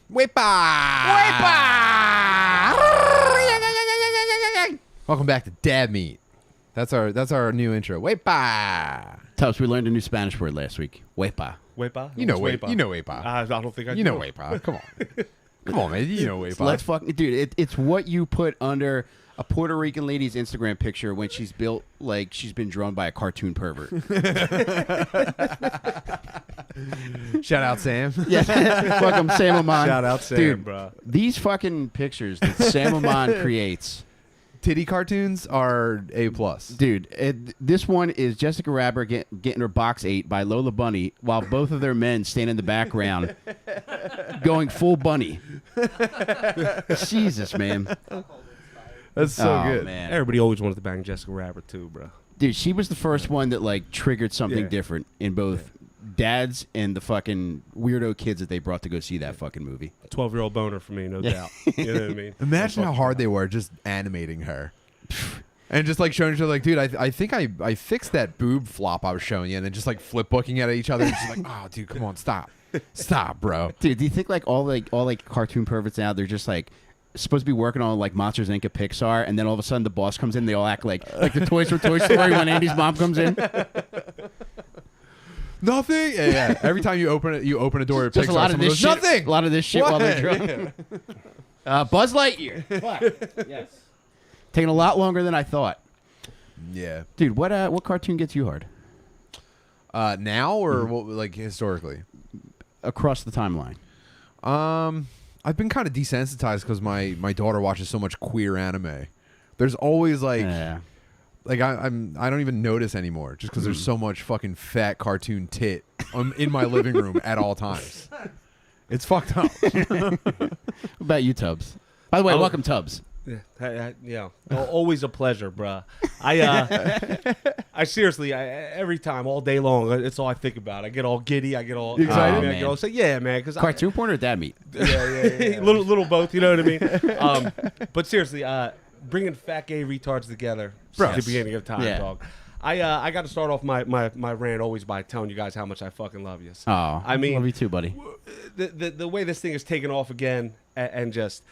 Welcome back to Dab Meat. That's our new intro. Wepa. Tubbs, we learned a new Spanish word last week. Wepa. Wepa? You know What's Wepa. You know Wepa. I don't think I do. You know Wepa. Come on. Come on, man. You know Wepa. Let's fucking dude. It's what you put under a Puerto Rican lady's Instagram picture when she's built like she's been drawn by a cartoon pervert. Shout out, Sam. Yeah, welcome Sam Amon. Shout out Sam, dude, bro. These fucking pictures that Sam Amon creates. Titty cartoons are A+. Dude, this one is Jessica Rabbit getting her box ate by Lola Bunny while both of their men stand in the background going full bunny. Jesus, man. That's so good. Man. Everybody always wanted to bang Jessica Rabbit too, bro. Dude, she was the first one that like triggered something Yeah. different in both dads and the fucking weirdo kids that they brought to go see that fucking movie. 12-year-old boner for me, no doubt. You know what I mean? Imagine how hard they were just animating her. And just like showing each other, like, dude, I think I fixed that boob flop I was showing you, and then just like flip booking at each other, and just like, oh, dude, come on, stop, bro. Dude, do you think like all cartoon perverts now they're just like supposed to be working on like Monsters Inc. at Pixar, and then all of a sudden the boss comes in, they all act like the toys from Toy Story when Andy's mom comes in. Nothing. Yeah. Every time you open a door at Just Pixar, a lot of someone this goes, shit. nothing. A lot of this shit What? while they're drunk. Buzz Lightyear. Fuck. Yes. Taking a lot longer than I thought. Yeah. Dude, what cartoon gets you hard? Now or what, like historically? Across the timeline. I've been kind of desensitized because my daughter watches so much queer anime. There's always like. Yeah. Like I don't even notice anymore just because there's so much fucking fat cartoon tit in my living room at all times. It's fucked up. What about you, Tubbs? By the way, welcome, Tubbs. Yeah, always a pleasure, bro. I seriously, every time, all day long, it's all I think about. I get all giddy. I get all excited? I get all say, yeah, man. Because Cartoon porn or dad meat? yeah. little both. You know what I mean? But seriously, bringing fat gay retards together Bro. at the beginning of time, Yeah. dog. I got to start off my rant always by telling you guys how much I fucking love you. Oh, I mean, love you too, buddy. The way this thing is taken off again, and just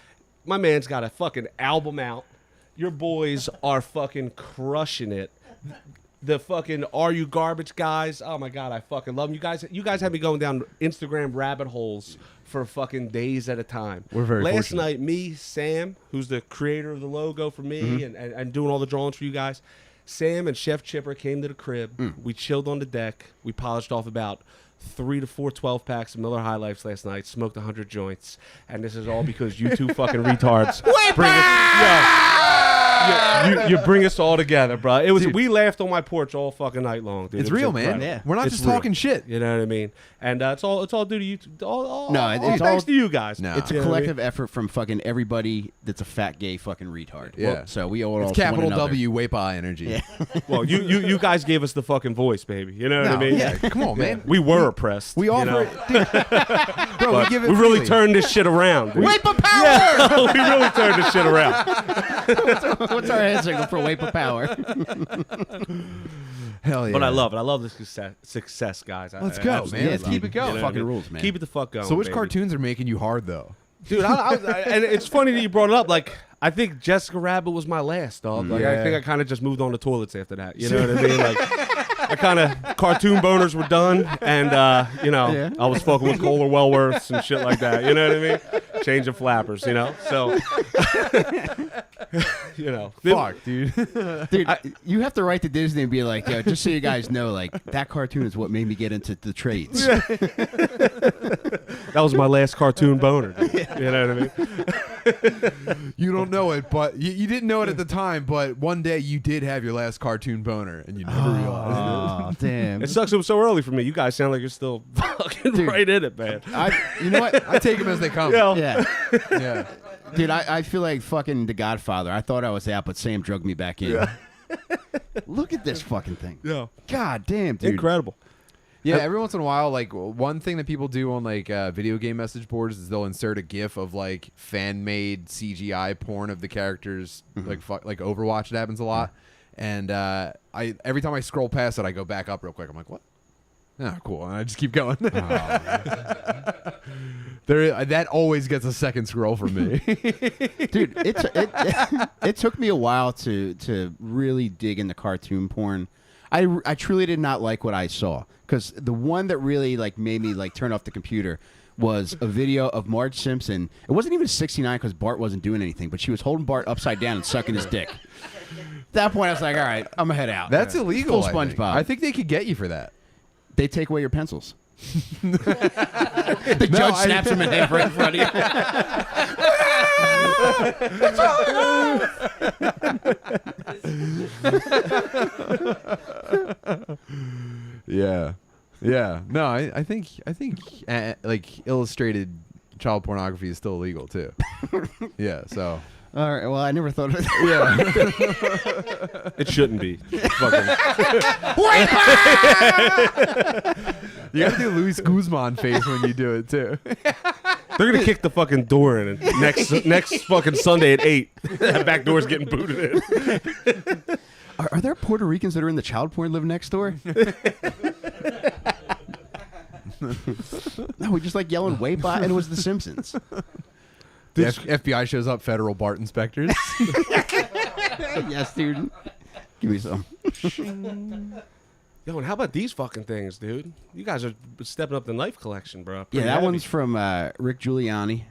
my man's got a fucking album out. Your boys are fucking crushing it. The fucking Are You Garbage guys? Oh my god, I fucking love them. You guys have me going down Instagram rabbit holes for fucking days at a time. We're very Last fortunate. night, me, Sam, who's the creator of the logo for me and doing all the drawings for you guys, Sam and Chef Chipper came to the crib. We chilled on the deck. We polished off about 3 to 4 12-packs of Miller High Lifes last night, smoked 100 joints, and this is all because you two fucking retards bring you bring us all together, bro. It was Dude. We laughed on my porch all fucking night long, dude. It's It was real, man. incredible. Yeah. We're not It's just real. talking shit. You know what I mean? And it's all due to you. All it's thanks all- to you guys. No. It's a You know what I mean? collective effort from fucking everybody that's a fat gay fucking retard. Yeah. Well, so we owe it all It's to one capital another. W Wepa energy. Yeah. Well, you guys gave us the fucking voice, baby. You know what I No, mean? yeah. Come on, man. We were oppressed. We you offer know? it, dude. Bro, we But give it. we really freely. turned this shit around. Dude. Wepa power! Yeah, we really turned this shit around. What's our hand signal for Wepa power? Hell yeah. But I love it. I love the success, guys. Let's I go, absolutely man. love Let's keep it. it going. You know what Fucking I mean? rules, man. Keep it the fuck going. So which baby. cartoons are making you hard though? Dude, and it's funny that you brought it up. Like, I think Jessica Rabbit was my last, dog. Like, I Yeah. think I kind of just moved on to toilets after that. You know what I mean? Like, I kind of cartoon boners were done, and Yeah. I was fucking with Kohler Wellworths and shit like that. You know what I mean? Changing flappers, you know. So, Fuck, dude. Dude, you have to write to Disney and be like, yo, just so you guys know, like, that cartoon is what made me get into the trades. That was my last cartoon boner. Dude. You know what I mean? You don't know it, but you didn't know it at the time. But one day you did have your last cartoon boner, and you never realized Oh, damn. It sucks it was so early for me. You guys sound like you're still fucking Dude. right in it, man. You know what? it. I take them as they come. You know? Yeah. Yeah. Dude, I feel like fucking The Godfather. I thought I was out, but Sam drugged me back in. Look at this fucking thing. Yeah. God damn, dude. Incredible. Yeah, every once in a while, like one thing that people do on like video game message boards is they'll insert a GIF of like fan-made CGI porn of the characters, like Overwatch. It happens a lot, and every time I scroll past it, I go back up real quick. I'm like, what? Oh, cool. And I just keep going. That always gets a second scroll from me. Dude, it took me a while to really dig into cartoon porn. I truly did not like what I saw, because the one that really like made me like turn off the computer was a video of Marge Simpson. It wasn't even 69 because Bart wasn't doing anything, but she was holding Bart upside down and sucking his dick. At that point, I was like, all right, I'm gonna head out. That's illegal. Full SpongeBob. I think they could get you for that. They take away your pencils. The judge snaps him in half right in front of you. Yeah. No, I think like illustrated child pornography is still illegal too. Yeah. So. All right. Well, I never thought of it. Yeah. It shouldn't be. Fucking. You gotta do Luis Guzman face when you do it too. They're gonna kick the fucking door in next fucking Sunday at 8. That back door's getting booted in. Are there Puerto Ricans that are in the child porn living next door? No, we just like yelling "wait by," and it was The Simpsons. The FBI shows up, federal BART inspectors. Yes, dude. Give me some. Yo, and how about these fucking things, dude? You guys are stepping up the knife collection, bro. Yeah, Pretty that heavy. one's from Rick Giuliani,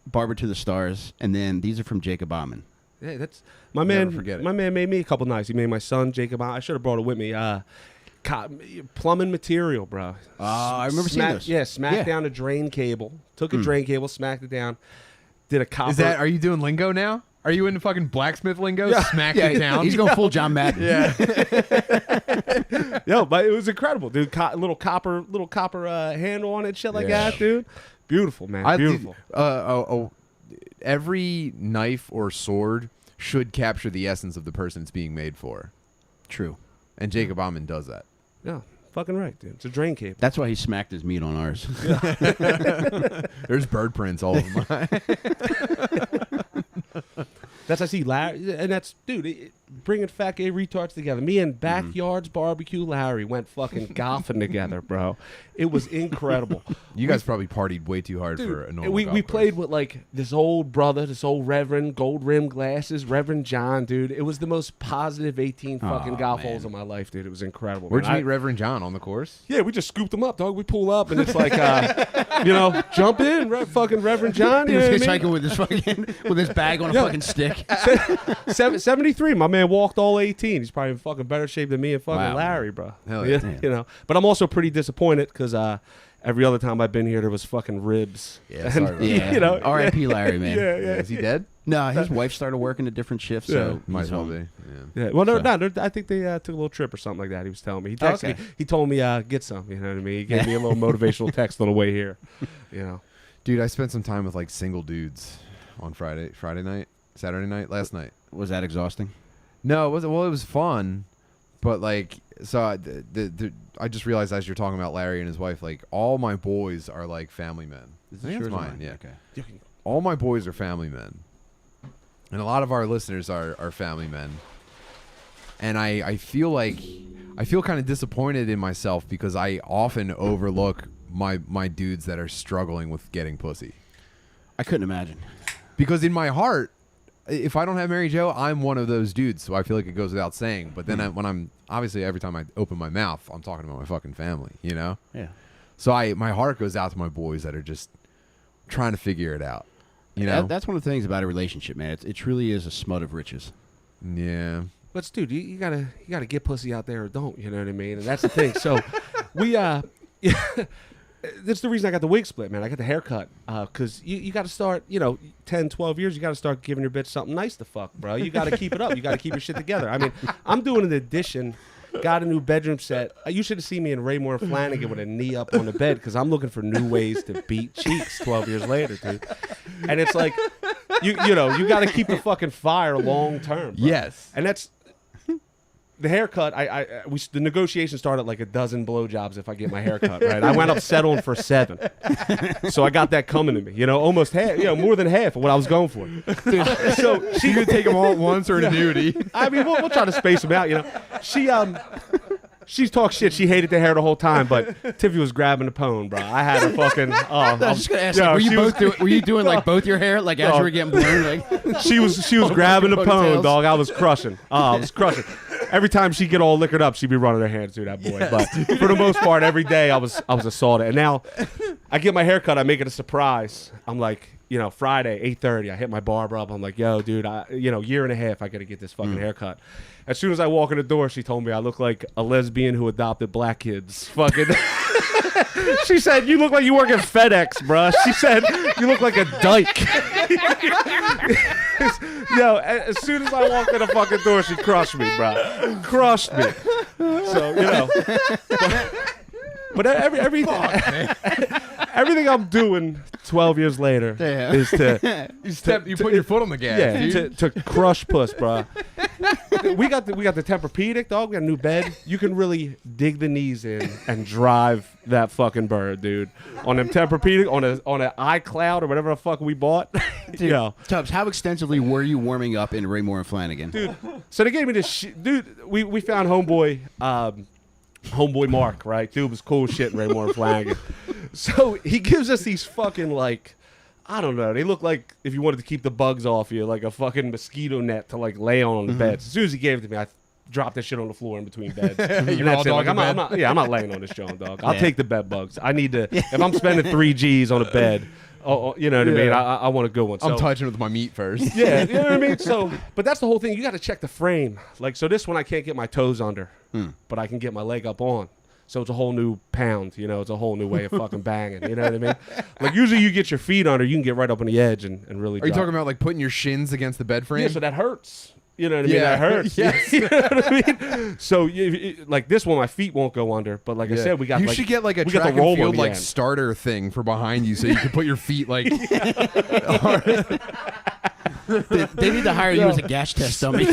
Barber to the Stars, and then these are from Jacob Bauman. Yeah, that's my man. Never forget it. My man made me a couple knives. He made my son Jacob. I should have brought it with me. Plumbing material, bro. I remember seeing those. Yeah, smacked down a drain cable. Took a drain cable, smacked it down. Did a copper. Are you doing lingo now? Are you into fucking blacksmith lingo? Yeah. Smack it down. He's going full John Madden. Yeah. Yo, but it was incredible, dude. Little copper handle on it, shit like that, dude. Beautiful, man. Beautiful. Every knife or sword should capture the essence of the person it's being made for. True. And Jacob Bauman does that. Yeah, fucking right, dude. It's a drain cable. That's why he smacked his meat on ours. There's bird prints all over mine. That's I see Larry, and that's dude. Bringing fat gay retards together. Me and Backyards Barbecue Larry went fucking golfing together, bro. It was incredible. You guys probably partied way too hard for a normal We golf played course. with like this old brother, this old Reverend, gold rimmed glasses, Reverend John, dude. It was the most positive 18 fucking golf holes of my life, dude. It was incredible. Where'd you man. meet Reverend John? On the course? Yeah, we just scooped him up, dog. We pull up and it's like, jump in, fucking Reverend John. He You was know what I mean? hitchhiking with his fucking with his bag on a fucking stick. 73. My man walked all 18. He's probably in fucking better shape than me and fucking Wow. Larry, bro. Hell yeah. You know. But I'm also pretty disappointed because every other time I've been here, there was fucking ribs. Yeah, And, sorry about that. Yeah. You know. R.I.P. Larry, man. Yeah. Is he dead? No, his wife started working a different shift, so Might he's as well home. be. Yeah. Yeah. Well, no, So- I think they took a little trip or something like that. He was telling me. He texted Okay. me. He told me, get some. You know what I mean? He gave me a little motivational text on the way here. You know. Dude, I spent some time with like single dudes on Saturday night, last night. Was that exhausting? No, it wasn't. Well, it was fun, but like, so I just realized as you're talking about Larry and his wife, like all my boys are like family men. Is I think yours it's or mine. mine? Yeah. Okay. All my boys are family men, and a lot of our listeners are family men. And I feel kind of disappointed in myself because I often overlook my dudes that are struggling with getting pussy. I couldn't imagine. Because in my heart, if I don't have Mary Jo, I'm one of those dudes. So I feel like it goes without saying. But then when I'm obviously every time I open my mouth, I'm talking about my fucking family, you know? Yeah. So my heart goes out to my boys that are just trying to figure it out. You know? That's one of the things about a relationship, man. It truly is a smut of riches. Yeah. But dude, you gotta get pussy out there or don't. You know what I mean? And that's the thing. So we that's the reason I got the wig split, man. I got the haircut because you got to start, 10, 12 years, you got to start giving your bitch something nice to fuck, bro. You got to keep it up. You got to keep your shit together. I mean, I'm doing an addition, got a new bedroom set. You should have seen me in Raymore and Flanagan with a knee up on the bed because I'm looking for new ways to beat cheeks 12 years later, dude. And it's like, you got to keep the fucking fire long term. Bro. Yes. And that's... The haircut, the negotiation started like a dozen blowjobs if I get my haircut, right? I wound up settling for 7. So I got that coming to me, almost half, more than half of what I was going for. Dude, so She could take them all at once or an annuity. I mean, we'll try to space them out, she talked shit. She hated the hair the whole time, but Tiffy was grabbing the pone, bro. I had a fucking. I was just gonna ask, like, were you doing like both your hair, like as you were getting blown? Like she was grabbing the pone, ponytails. dog. I was crushing. I was crushing. Every time she'd get all liquored up, she'd be running her hands through that boy. Yes. But for the most part, every day I was assaulted. And now I get my hair cut. I make it a surprise. I'm like, Friday, 8:30. I hit my barber up. I'm like, yo, dude, year and a half, I got to get this fucking haircut. As soon as I walk in the door, she told me I look like a lesbian who adopted black kids. Fucking. She said, you look like you work at FedEx, bruh. She said, you look like a dyke. Yo, as soon as I walked in the fucking door, she crushed me, bruh. Crushed me. So, but everything I'm doing 12 years later is to you put your foot on the gas. Dude. to crush puss, bro. We got the Tempur-Pedic, dog. We got a new bed. You can really dig the knees in and drive that fucking bird, dude. On them Tempur-Pedic, on an iCloud or whatever the fuck we bought. Dude, Tubbs, how extensively were you warming up in Raymore and Flanagan? Dude, so they gave me this dude, we found Homeboy Mark, right? Dude was cool shit in Raymore and Flanagan. So he gives us these fucking, like, I don't know. They look like if you wanted to keep the bugs off you, like a fucking mosquito net to like lay on the bed. As soon as he gave it to me, I dropped that shit on the floor in between beds. And that's it. Like, I'm not laying on this John, dog. I'll take the bed bugs. I need to. If I'm spending 3 G's on a bed, you know what I mean. I want a good one. So, I'm touching it with my meat first. Yeah, you know what I mean. So, but that's the whole thing. You got to check the frame. Like, so this one I can't get my toes under, but I can get my leg up on. So it's a whole new pound, it's a whole new way of fucking banging, you know what I mean? Like usually you get your feet under, you can get right up on the edge and really Are you talking about like putting your shins against the bed frame? Yeah, so that hurts. You know what I mean? Yeah. That hurts. Yes. You know what I mean? So like this one, my feet won't go under, but like I said, we got you should get like a track and field like starter thing for behind you so you can put your feet like... They need to hire you as a gas test dummy.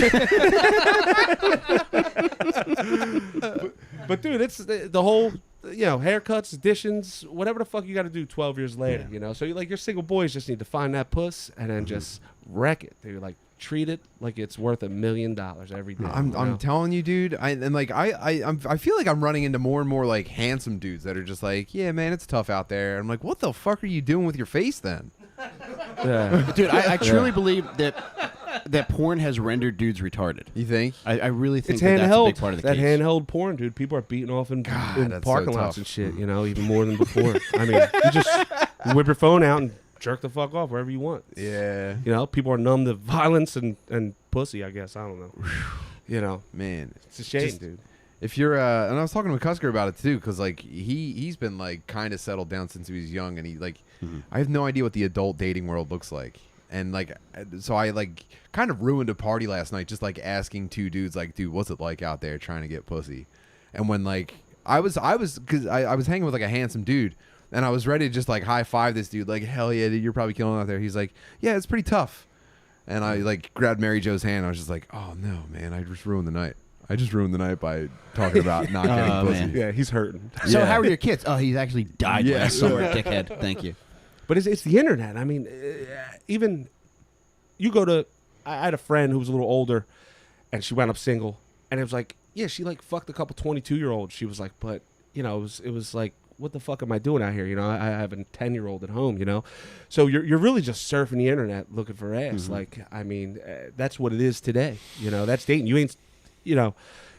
But dude, it's the whole, haircuts, additions, whatever the fuck you got to do 12 years later, So your single boys just need to find that puss and then just wreck it, dude. Like treat it like it's worth $1 million every day. I'm telling you, dude. I feel like I'm running into more and more like handsome dudes that are just like, yeah, man, it's tough out there. I'm like, what the fuck are you doing with your face then? Yeah. Dude, I truly believe that porn has rendered dudes retarded. You think? I really think It's that's a handheld. big part of the that case. handheld porn, dude. People are beating off in that's parking so lots tough. and shit, even more than before. I mean, you just whip your phone out and jerk the fuck off wherever you want. Yeah. People are numb to violence and pussy, I guess. I don't know. Man, It's a shame, dude. if you're and I was talking to Cusker about it too, because like he's been like kind of settled down since he was young, and he like I have no idea what the adult dating world looks like. And like, so I like kind of ruined a party last night, just like asking two dudes, like, dude, what's it like out there trying to get pussy? And when like I was hanging with like a handsome dude, and I was ready to just like high five this dude, like, hell yeah, dude, you're probably killing it out there. He's like, yeah, it's pretty tough. And I like grabbed Mary Jo's hand. And I was just like, oh no, man, I just ruined the night. I just ruined the night by talking about not getting pussy. Man. Yeah, he's hurting. So Yeah. how are your kids? Oh, he's actually died last summer, dickhead. Thank you. But it's the internet. I mean, even you go to. I had a friend who was a little older, and she wound up single, and it was like, yeah, she like fucked a couple 22-year-olds. She was like, but it was like, what the fuck am I doing out here? I have a 10-year-old at home. So you're really just surfing the internet looking for ass. Mm-hmm. Like, I mean, that's what it is today. That's dating. You ain't,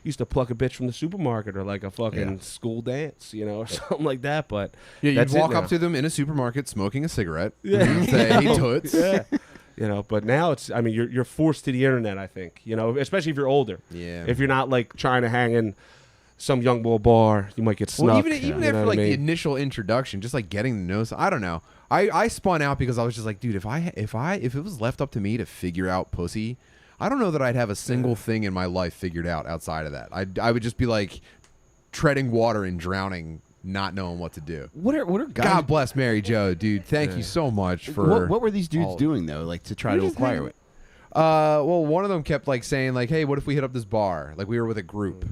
used to pluck a bitch from the supermarket or like a fucking school dance, or something like that. But Yeah, you'd that's it walk now. up to them in a supermarket smoking a cigarette. Yeah. And say, hey, toots. Yeah. But now it's, I mean, you're forced to the internet, I think, especially if you're older. Yeah. If you're not like trying to hang in some young boy bar, you might get snuck. Well, even you know after what like I the mean? initial introduction, just like getting to know, I don't know. I spun out because I was just like, dude, if it was left up to me to figure out pussy, I don't know that I'd have a single thing in my life figured out outside of that. I would just be like treading water and drowning, not knowing what to do. What are guys? God bless Mary Jo, dude. Thank you so much for. What were these dudes all- doing though, like to try We're to just acquire hanging- it? Well, one of them kept like saying like, hey, what if we hit up this bar? Like we were with a group,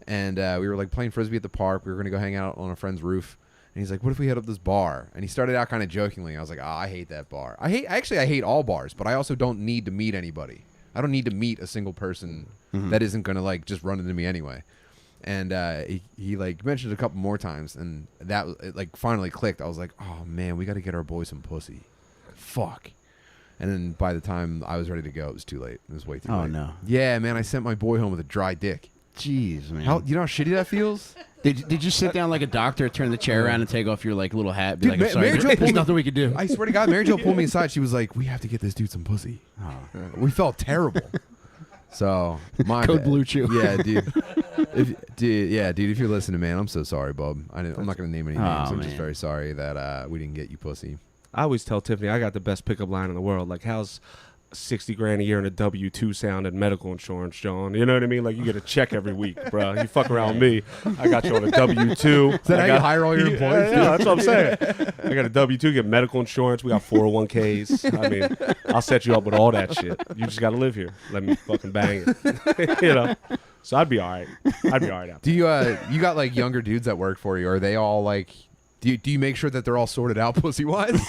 and we were like playing frisbee at the park. We were gonna go hang out on a friend's roof. And he's like, what if we hit up this bar? And he started out kind of jokingly. I was like, oh, I hate that bar. I hate all bars, but I also don't need to meet anybody. I don't need to meet a single person that isn't going to like just run into me anyway. And he like mentioned it a couple more times, and that it, like finally clicked. I was like, oh man, we got to get our boy some pussy. Fuck. And then by the time I was ready to go, it was too late. It was way too late. Oh no. Yeah, man, I sent my boy home with a dry dick. Jeez, man. You know how shitty that feels? Did you sit down like a doctor, turn the chair around, and take off your like little hat? Be Dude, like, I'm sorry, Mary Jo there's pulled me- nothing we could do. I swear to God, Mary Jo pulled me aside. She was like, we have to get this dude some pussy. Oh. We felt terrible. So my Code bad. Blue Chew. Yeah, dude. Dude, if you're listening, man, I'm so sorry, bub. I'm not gonna name any names. I'm just man. very sorry that we didn't get you pussy. I always tell Tiffany I got the best pickup line in the world. Like, how's $60,000 a year in a W-2 sound and medical insurance, John? You know what I mean? Like, you get a check every week, bro. You fuck around with me, I got you on a W-2. Is that how you hire all your employees? Yeah, that's what I'm saying. I got a W-2, get medical insurance. We got 401ks. I mean, I'll set you up with all that shit. You just got to live here. Let me fucking bang it. You know? So I'd be all right. I'd be all right out there. Do you got like younger dudes that work for you? Are they all like? Do you make sure that they're all sorted out pussy wise?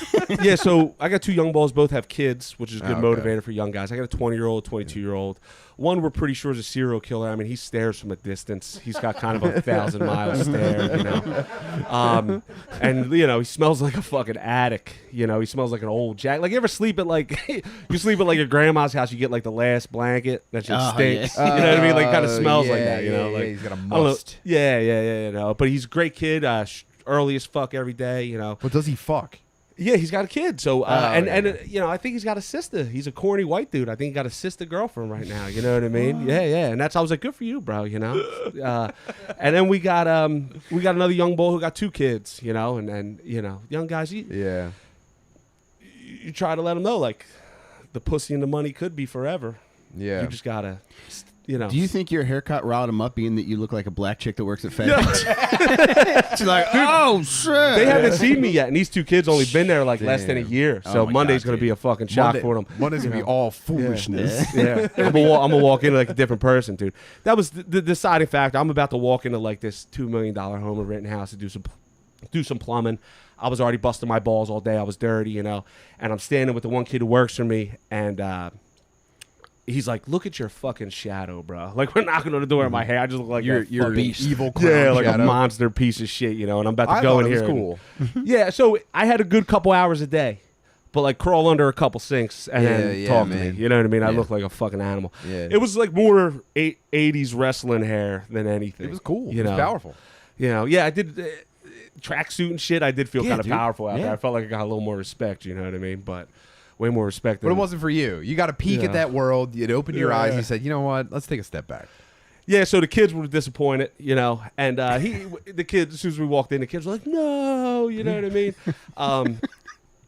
Yeah, so I got two young balls, both have kids, which is a good Oh, okay. motivator for young guys. I got a 20-year-old, 22-year-old. One we're pretty sure is a serial killer. I mean, he stares from a distance. He's got kind of a 1,000-mile stare, you know. And, you know, he smells like a fucking attic. You know, he smells like an old jack. Like, you ever sleep at, like, you sleep at, like, your grandma's house, you get, like, the last blanket that just Oh, stinks. yeah. You know what I mean? Like, kind of smells like yeah, that, you know. yeah, Like, he's got a I don't know. must. Yeah, you know. But he's a great kid, early as fuck every day, you know. But does he fuck? Yeah, he's got a kid. So, and yeah. you know, I think he's got a sister. He's a corny white dude. I think he got a sister girlfriend right now. You know what I mean? Yeah. And I was like, good for you, bro. You know. And then we got another young boy who got two kids. You know, and you know, young guys, you try to let them know like the pussy and the money could be forever. Yeah. You just gotta, you know. Do you think your haircut riled him up, being that you look like a black chick that works at FedEx? She's like, oh shit. They haven't seen me yet, and these two kids only been there like less than a Damn. year. Oh So my Monday's God, gonna dude. be a fucking shock for them. Monday's gonna be all foolishness. Yeah, I'm gonna walk in like a different person, dude. That was the deciding factor. I'm about to walk into like this $2 million home or renting house to do some plumbing. I was already busting my balls all day. I was dirty, you know. And I'm standing with the one kid who works for me, and he's like, "Look at your fucking shadow, bro." Like, we're knocking on the door in my hair. I just look like You're a fucking evil clown. yeah, like shadow. a monster piece of shit, you know. And I'm about to I go thought in it was here. cool. Yeah, so I had a good couple hours a day, but like crawl under a couple sinks and then Yeah, talk to man. me. You know what I mean? I Yeah. look like a fucking animal. Yeah. It was like more 80s wrestling hair than anything. It was cool. You It was know, powerful. You know, yeah, I did tracksuit and shit. I did feel Yeah, kind of dude. powerful out Yeah. there. I felt like I got a little more respect. You know what I mean? But way more respect. But Than, it wasn't for you. You got to peek Yeah. at that world. It opened your eyes. Yeah. You said, you know what? Let's take a step back. Yeah, so the kids were disappointed, you know, and the kids, as soon as we walked in, the kids were like, "No," you know what I mean?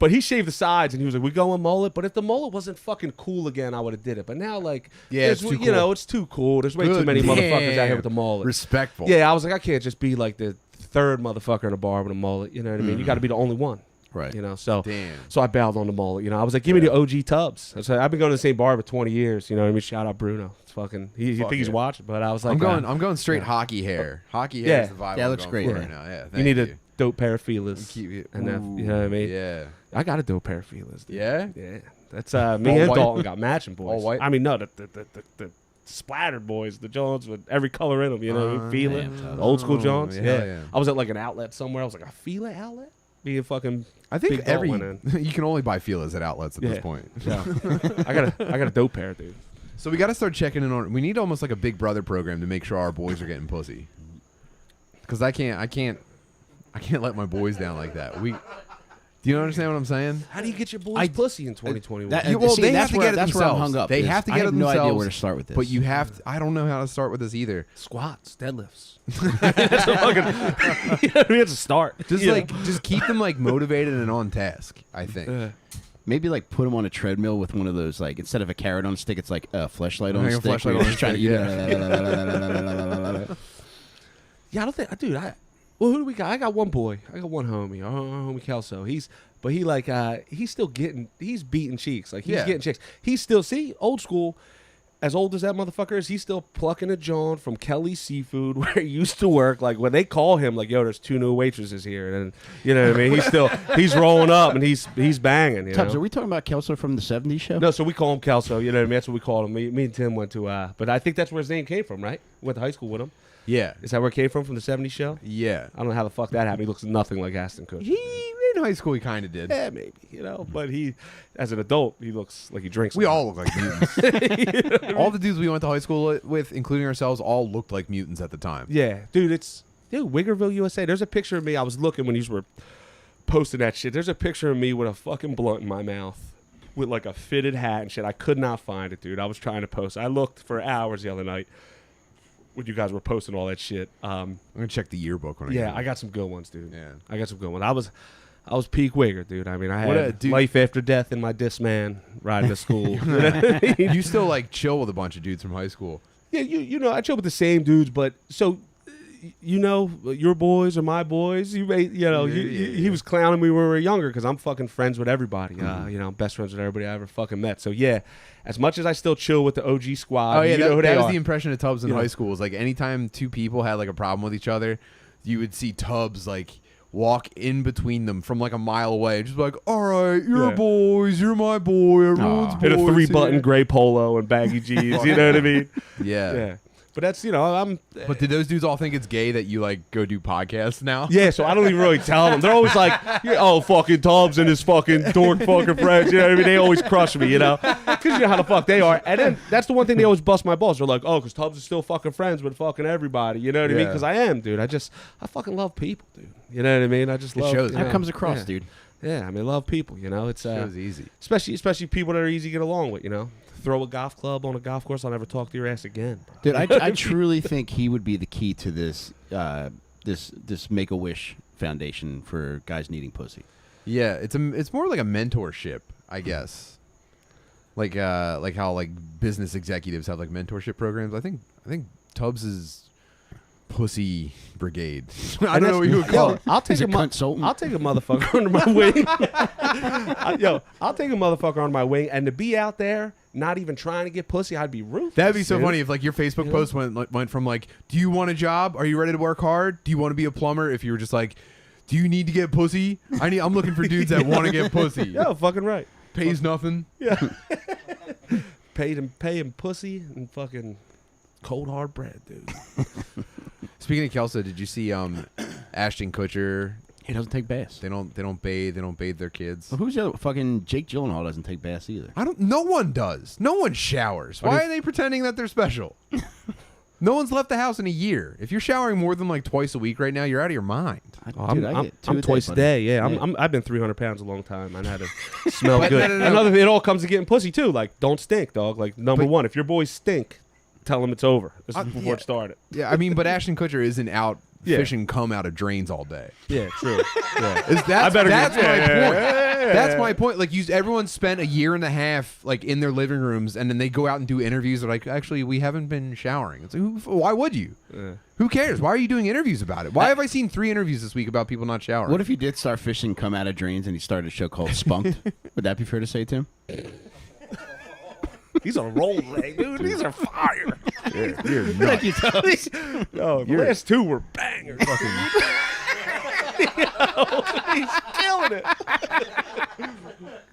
But he shaved the sides, and he was like, "We going mullet." But if the mullet wasn't fucking cool again, I would have did it. But now, like, Yeah, there's- it's too you know, cool. it's too cool. There's way too Good many motherfuckers out damn. here with the mullet. Respectful. Yeah, I was like, I can't just be like the third motherfucker in a bar with a mullet. You know what I mean? You got to be the only one. Right. You know, so Damn. so I bailed on the mullet. You know, I was like, give me the OG Tubbs. I said, I've been going to the same bar for 20 years. You know what I mean? Shout out Bruno. It's fucking. He Fuck think he's yeah. watching, but I was like, I'm going straight hockey hair. Hockey hair Yeah. is the vibe. Yeah, I'm looks going great. for Yeah. right now. Yeah. you Thank need a dope pair of feelers. Keep it- And that, Ooh, you know what I mean? Yeah. I got a dope pair of feelers. Dude. Yeah. Yeah. That's me All and white? Dalton got matching boys. All white? I mean, no, the splattered boys, the Jones with every color in them. You know what I mean? Feel it. damn, The old school Jones. yeah, Yeah. yeah. I was at like an outlet somewhere. I was like, a Fila outlet? Being fucking. I think Big Dalt went you can only buy feelers at outlets at Yeah. this point. Yeah. I got a dope pair, dude. So we got to start checking in on. We need almost like a Big Brother program to make sure our boys are getting pussy. Because I can't let my boys down like that. Do you understand what I'm saying? How do you get your boys pussy in 2021? that- You- well, see, they that's have to where- get it that's where I'm themselves. hung up, They is have to I get have it no idea themselves. where to start with this. But you have. I don't know how to start with this either. Squats, deadlifts. That's a fucking. You know what I mean? It's a start. Just keep them like motivated and on task. I think. Maybe like put them on a treadmill with one of those, like, instead of a carrot on a stick, it's like a fleshlight on Like a a stick. fleshlight where on you're a just trying to stick, eat. Yeah, I don't think, dude. Well, who do we got? I got one boy. I got one homie. Our homie Kelso. He's still he's beating cheeks. Like he's Yeah. getting chicks. He's still old school. As old as that motherfucker is, he's still plucking a John from Kelly's Seafood where he used to work. Like when they call him, like, yo, there's 2 new waitresses here, and you know what I mean. He's rolling up and he's banging. You Tubbs, know? are we talking about Kelso from the '70s show? No, so we call him Kelso. You know what I mean? That's what we call him. Me and Tim went to, but I think that's where his name came from, right? Went to high school with him. Yeah. Is that where it came from the 70s show? Yeah. I don't know how the fuck that happened. He looks nothing like Ashton Kutcher. In high school, he kind of did. Yeah, maybe, but he, as an adult, he looks like he drinks. We all look like mutants. All the dudes we went to high school with, including ourselves, all looked like mutants at the time. Yeah, dude, Wiggerville, USA. There's a picture of me. I was looking when you were posting that shit. There's a picture of me with a fucking blunt in my mouth with like a fitted hat and shit. I could not find it, dude. I was trying to post. I looked for hours the other night when you guys were posting all that shit. I'm gonna check the yearbook when I get I got some good ones, dude. Yeah. I got some good ones. I was peak Wigger, dude. I mean, I had life after death in my Discman riding to school. You still like chill with a bunch of dudes from high school. Yeah, I chill with the same dudes, but so your boys are my boys. He was clowning me when we were younger because I'm fucking friends with everybody. Best friends with everybody I ever fucking met. So yeah, as much as I still chill with the OG squad. Oh yeah, that was are. the impression of Tubbs in high school. Was like anytime two people had like a problem with each other, you would see Tubbs like walk in between them from like a mile away, just like, all right, you're boys, you're my boy, everyone's boys. In a 3-button gray polo and baggy jeans, you know what I mean? Yeah. But that's, I'm... But did those dudes all think it's gay that you, like, go do podcasts now? Yeah, so I don't even really tell them. They're always like, oh, fucking Tubbs and his fucking dork fucking friends. You know what I mean? They always crush me, Because you know how the fuck they are. And then that's the one thing they always bust my balls. They're like, oh, because Tubbs is still fucking friends with fucking everybody. You know what I mean? Because I am, dude. I fucking love people, dude. You know what I mean? I just love... shows. That comes across, dude. Yeah, I mean, love people, It's shows easy. Especially people that are easy to get along with, Throw a golf club on a golf course, I'll never talk to your ass again. Dude, I truly think he would be the key to this this Make-A-Wish Foundation for guys needing pussy. Yeah, it's more like a mentorship, I guess. Like how like business executives have like mentorship programs. I think Tubbs is Pussy Brigade. I don't know what you would call it. I'll take a consultant. I'll take a motherfucker under my wing. I'll take a motherfucker under my wing, and to be out there not even trying to get pussy, I'd be ruthless. That'd be so funny if like your Facebook post went from like, do you want a job? Are you ready to work hard? Do you want to be a plumber? If you were just like, do you need to get pussy? I'm looking for dudes that want to get pussy. Yeah, fucking right. Pays nothing. Yeah. pay him pussy and fucking cold hard bread, dude. Speaking of Kelso, did you see Ashton Kutcher? He doesn't take baths. They don't bathe. They don't bathe their kids. Well, who's the other? Fucking Jake Gyllenhaal doesn't take baths either. No one does. No one showers. Why are they pretending that they're special? No one's left the house in a year. If you're showering more than like twice a week right now, you're out of your mind. I'm twice a day. Yeah, I've been 300 pounds a long time. I know how to smell good. No. It all comes to getting pussy too. Like, don't stink, dog. Like, number one, if your boys stink, tell them it's over. This is before it started. Yeah, I mean, but Ashton Kutcher isn't out fishing cum out of drains all day. Yeah, true. Yeah. That's my point. That's my point. Like, everyone spent a year and a half like in their living rooms, and then they go out and do interviews. They're like, actually, we haven't been showering. It's like, why would you? Who cares? Why are you doing interviews about it? Why have I seen 3 interviews this week about people not showering? What if he did start fishing cum out of drains and he started a show called Spunked? Would that be fair to say, Tim? These are roll leg, dude. These are fire. You're nuts. The last 2 were bangers. He's killing it.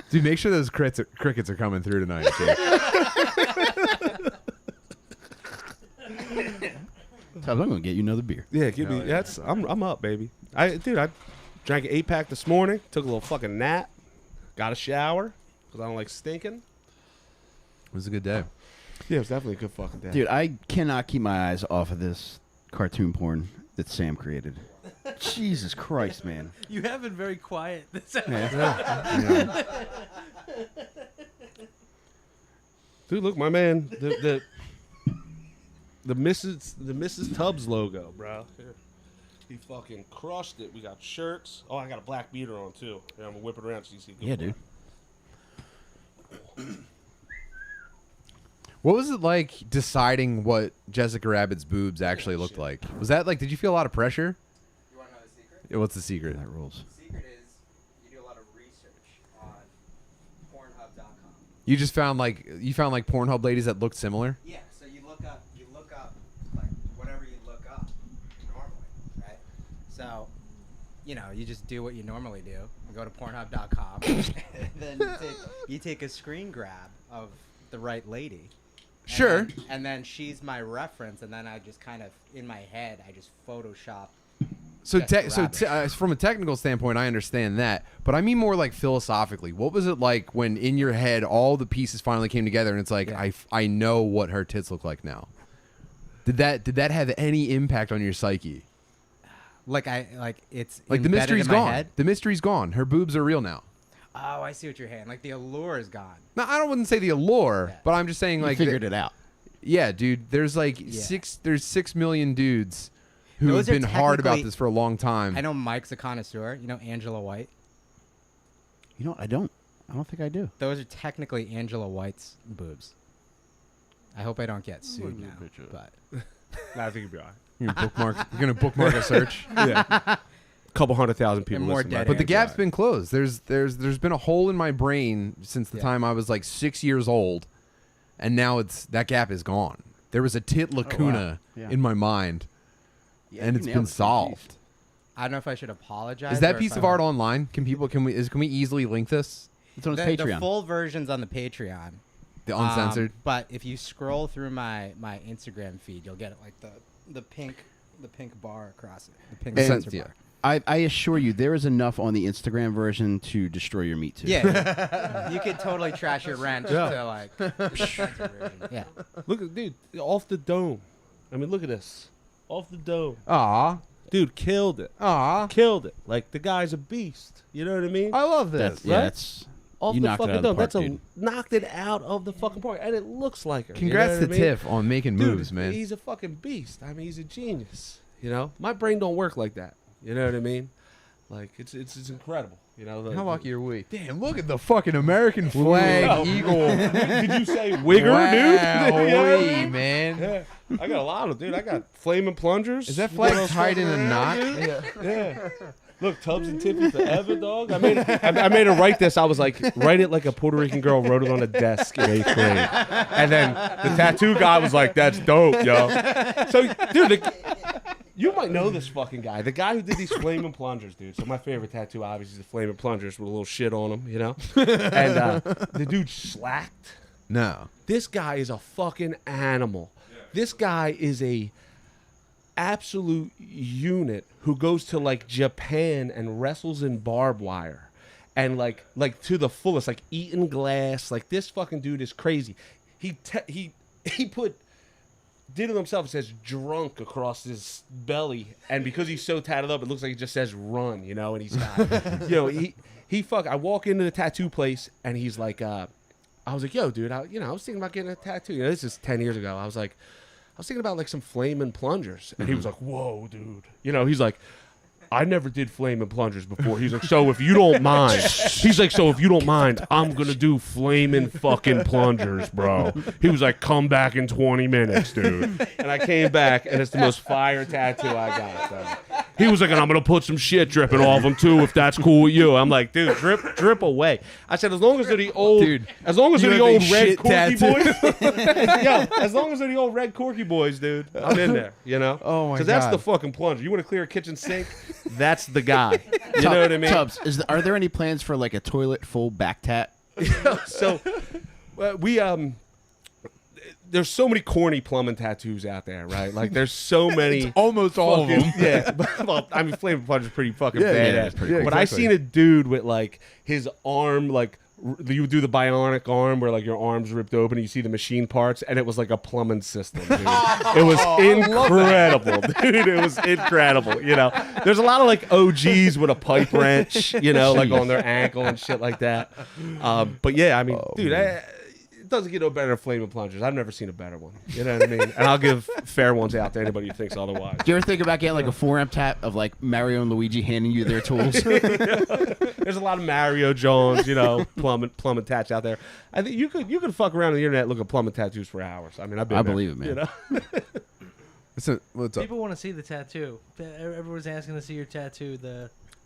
Dude, make sure those crickets are coming through tonight. I'm gonna get you another beer. Yeah, give me. I'm up, baby. I drank an 8-pack this morning. Took a little fucking nap. Got a shower because I don't like stinking. It was a good day. Yeah, it was definitely a good fucking day. Dude, I cannot keep my eyes off of this cartoon porn that Sam created. Jesus Christ, man. You have been very quiet. Dude, look, my man, the Mrs. Tubbs logo, bro. Here. He fucking crushed it. We got shirts. Oh, I got a black beater on too. Yeah, I'm gonna whip it around so you see. Yeah, dude. What was it like deciding what Jessica Rabbit's boobs actually looked like? Was that like, did you feel a lot of pressure? You want to know the secret? Yeah, what's the secret? That rules. The secret is you do a lot of research on Pornhub.com. You just found like Pornhub ladies that looked similar? Yeah, so you look up like whatever you look up normally, right? So, you just do what you normally do. You go to Pornhub.com, and then you take a screen grab of the right lady. Sure. And then she's my reference, and then I just kind of in my head I just Photoshop. So, Just from a technical standpoint, I understand that, but I mean more like philosophically. What was it like when in your head all the pieces finally came together, and it's like Yeah. I know what her tits look like now? Did that have any impact on your psyche? It's Like the embedded mystery's in my gone. head. The mystery's gone. Her boobs are real now. Oh, I see what you're saying. Like the allure is gone. No, I wouldn't say the allure, Yeah. but I'm just saying You like figured it out. Yeah, dude. There's like Yeah. 6 million dudes who Those have are been hard about technically- this for a long time. I know Mike's a connoisseur. You know Angela White. You know, I don't think I do. Those are technically Angela White's boobs. I hope I don't get sued now. But Nah, I think you'll be all right. You're gonna bookmark a search. Yeah. Couple 100,000 people. And more listen to my dead But the podcast. gap's been closed. There's been a hole in my brain since the Yeah. time I was like 6 years old, and now that gap is gone. There was a tit lacuna Yeah. in my mind, and you it's nailed been it. solved. I don't know if I should apologize. Is or that if piece I of want- art online? Can we easily link this? It's on his The Patreon. full version's on the Patreon. The uncensored. But if you scroll through my Instagram feed, you'll get it like the pink bar across it. The pink And- censor yeah. bar. I assure you, there is enough on the Instagram version to destroy your meat too. Yeah, you could totally trash your ranch to like. Yeah, Look at dude off the dome. I mean, look at this off the dome. Aw, Dude killed it. aw. Killed it. Like the guy's a beast. You know what I mean? I love this. That's, yeah, right? that's Off you the knocked it fucking out of the dome. park, That's dude. knocked it out of the fucking park, and it looks like her. Congrats you know to what I mean? Tiff on making Dude, moves, man. He's a fucking beast. I mean, he's a genius. You know, my brain don't work like that. You know what I mean? Like it's incredible. You know. How lucky are we? Damn, look at the fucking American flag Wow. eagle. Did you say wigger, Wow, dude? You know what I mean? man. Yeah. I got a lot of dude. I got flaming plungers. Is that You know what flag else tied in fucking a around, knot? dude? Yeah. Look, Tubbs and Tiffy forever, dog. I made her write this. I was like, write it like a Puerto Rican girl wrote it on a desk in 8th grade. And then the tattoo guy was like, that's dope, yo. So, dude, you might know this fucking guy. The guy who did these flaming plungers, dude. So my favorite tattoo, obviously, is the flaming plungers with a little shit on them, you know? And the dude slacked. No. This guy is a fucking animal. This guy is a absolute unit who goes to like Japan and wrestles in barbed wire and like to the fullest, like eating glass. Like this fucking dude is crazy. He did it himself. It says drunk across his belly, and because he's so tatted up, it looks like it just says run, you know. And he's got, you know, I walk into the tattoo place and he's like, I was like, yo, dude, I was thinking about getting a tattoo. You know, this is 10 years ago. I was thinking about like some flaming plungers. And he was like, whoa, dude. You know, he's like, I never did flaming plungers before. He's like, so if you don't mind, I'm going to do flaming fucking plungers, bro. He was like, come back in 20 minutes, dude. And I came back, and it's the most fire tattoo I got. So. He was like, and I'm going to put some shit dripping off him, too, if that's cool with you. I'm like, dude, drip away. I said, as long as they're the old, Dude, as long as they're the have a old red shit corky tattoo. boys. Yo, as long as they're the old red corky boys, dude, I'm in there, you know? Oh, my Because that's God. the fucking plunger. You want to clear a kitchen sink? That's the guy. You know what I mean? Tubbs, are there any plans for like a toilet full back tat? So there's so many corny plumbing tattoos out there, right? Like there's so many. Almost all of them. Yeah. Well, I mean, flaming plunge is pretty fucking Yeah, badass. yeah, it's pretty cool. But I Exactly. seen a dude with like his arm, like you do the bionic arm where like your arm's ripped open and you see the machine parts, and it was like a plumbing system, dude. It was incredible, dude. It was incredible. You know, there's a lot of like OGs with a pipe wrench, you know, like on their ankle and shit like that. But yeah, I mean, dude, it doesn't get no better than flaming plungers. I've never seen a better one. You know what I mean? And I'll give fair ones out to anybody who thinks otherwise. Do you ever think about getting like a 4-amp tap of like Mario and Luigi handing you their tools? There's a lot of Mario Jones, you know, plumbing tats out there. I think you could fuck around on the internet, look at plumbing tattoos for hours. I mean, I've been I there, believe it, man. You know? What's up? People want to see the tattoo. Everyone's asking to see your tattoo,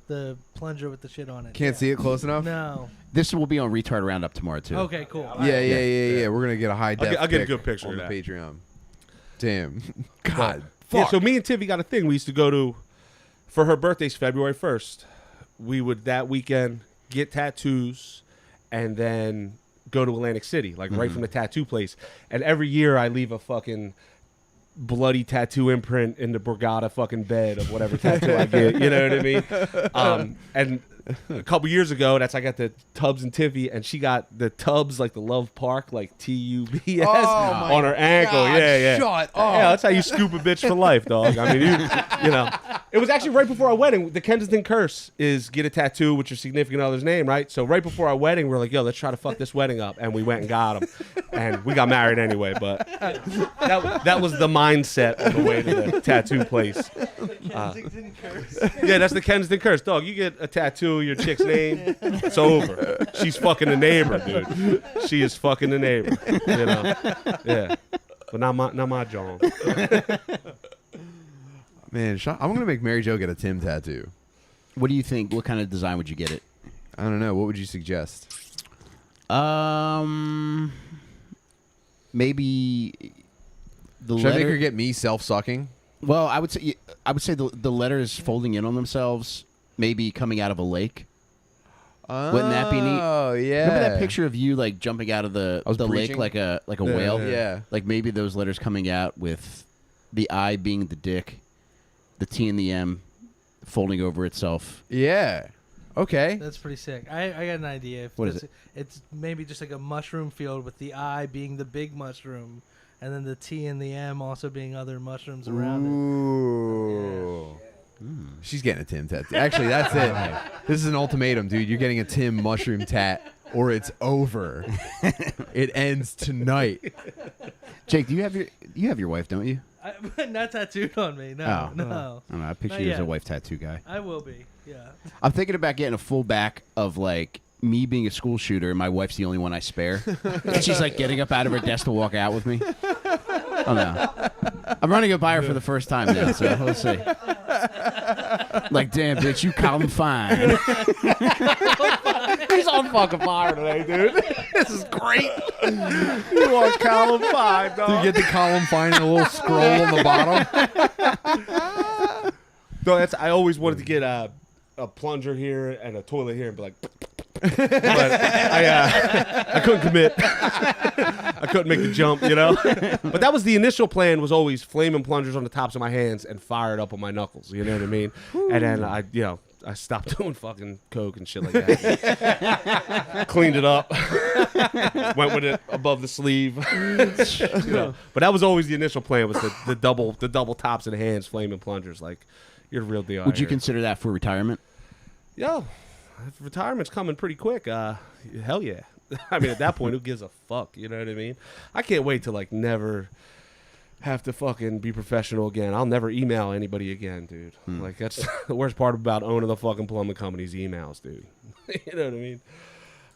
the plunger with the shit on it. Can't see it close enough? No. This will be on Retard Roundup tomorrow too. Okay, cool. Yeah. We're gonna get a high def. I'll get a pic good picture on of the that. Patreon. Damn. God. Yeah, Fuck. so me and Tiffy got a thing. We used to go to, for her birthday's February 1st. We would that weekend get tattoos and then go to Atlantic City, like right from the tattoo place. And every year I leave a fucking bloody tattoo imprint in the Borgata fucking bed of whatever tattoo I get. You know what I mean? And a couple years ago, I got the Tubbs and Tiffy, and she got the Tubbs, like the Love Park, like TUBS on her ankle. God, Yeah. Shut up. Yeah, that's how you scoop a bitch for life, dog. I mean, you know. It was actually right before our wedding. The Kensington curse is get a tattoo with your significant other's name, right? So right before our wedding, we're like, yo, let's try to fuck this wedding up. And we went and got him. And we got married anyway, but that was the mindset on the way to the tattoo place. Kensington curse. Yeah, that's the Kensington curse, dog. You get a tattoo, your chick's name, it's over. She's fucking the neighbor, dude. She is fucking the neighbor. You know? Yeah. But not my John. Man, I'm gonna make Mary Jo get a Tim tattoo. What do you think? What kind of design would you get it? I don't know. What would you suggest? Maybe the Should I make letter. her get me self-sucking? Well, I would say the letters folding in on themselves, maybe coming out of a lake. Wouldn't that be neat? Oh yeah. Remember that picture of you like jumping out of the I was lake breaching? like a whale? Yeah. Like maybe those letters coming out with the I being the dick, the T and the M folding over itself. Yeah. Okay. That's pretty sick. I got an idea. What is it? It's maybe just like a mushroom field with the I being the big mushroom, and then the T and the M also being other mushrooms around Ooh. She's getting a Tim tattoo. Actually, that's it. This is an ultimatum, dude. You're getting a Tim mushroom tat, or it's over. It ends tonight. Jake, you have your wife, don't you? it. Not tattooed on me. No, Oh. no. I don't know. I picture Not you as a yet. wife tattoo guy. I will be. Yeah. I'm thinking about getting a full back of like me being a school shooter and my wife's the only one I spare. And she's like getting up out of her desk to walk out with me. Oh no. I'm running it by her for the first time now, so we'll see. Like, damn, bitch, you calm fine. He's on fucking fire today, dude. This is great. You are column 5, dog. Do you get the column fine and a little scroll on the bottom? No, I always wanted to get a plunger here and a toilet here and be like, but I couldn't commit. I couldn't make the jump, you know. But that was the initial plan. Was always flaming plungers on the tops of my hands and fire it up on my knuckles. You know what I mean? And then I stopped doing fucking coke and shit like that. Cleaned it up. Went with it above the sleeve. You know. But that was always the initial plan. Was the double tops of the hands, flaming plungers. Like, you're the real deal. Would you consider that for retirement? Yo, if retirement's coming pretty quick. Hell yeah. I mean, at that point, who gives a fuck? You know what I mean? I can't wait to like never have to fucking be professional again. I'll never email anybody again, dude. Like, that's the worst part about owning the fucking plumbing company's emails, dude. You know what I mean?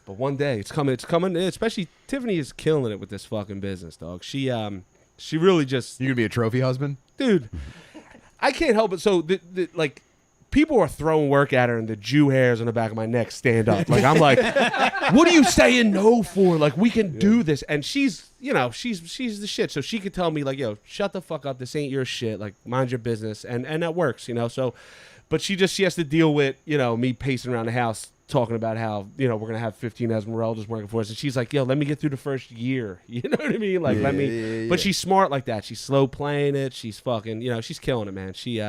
But one day it's coming. It's coming. Especially Tiffany is killing it with this fucking business, dog. She really just, You gonna be a trophy husband? dude. I can't help it. So like, people are throwing work at her, and the Jew hairs on the back of my neck stand up. Like, I'm like, what are you saying no for? Like, we can do this. And she's, you know, she's the shit. So she could tell me like, yo, shut the fuck up. This ain't your shit. Like, mind your business. And that works, you know. So, but she has to deal with, you know, me pacing around the house talking about how, you know, we're gonna have 15 Esmeraldas working for us, and she's like, yo, let me get through the first year. You know what I mean? Like, let me. But she's smart like that. She's slow playing it. She's fucking, you know, she's killing it, man. She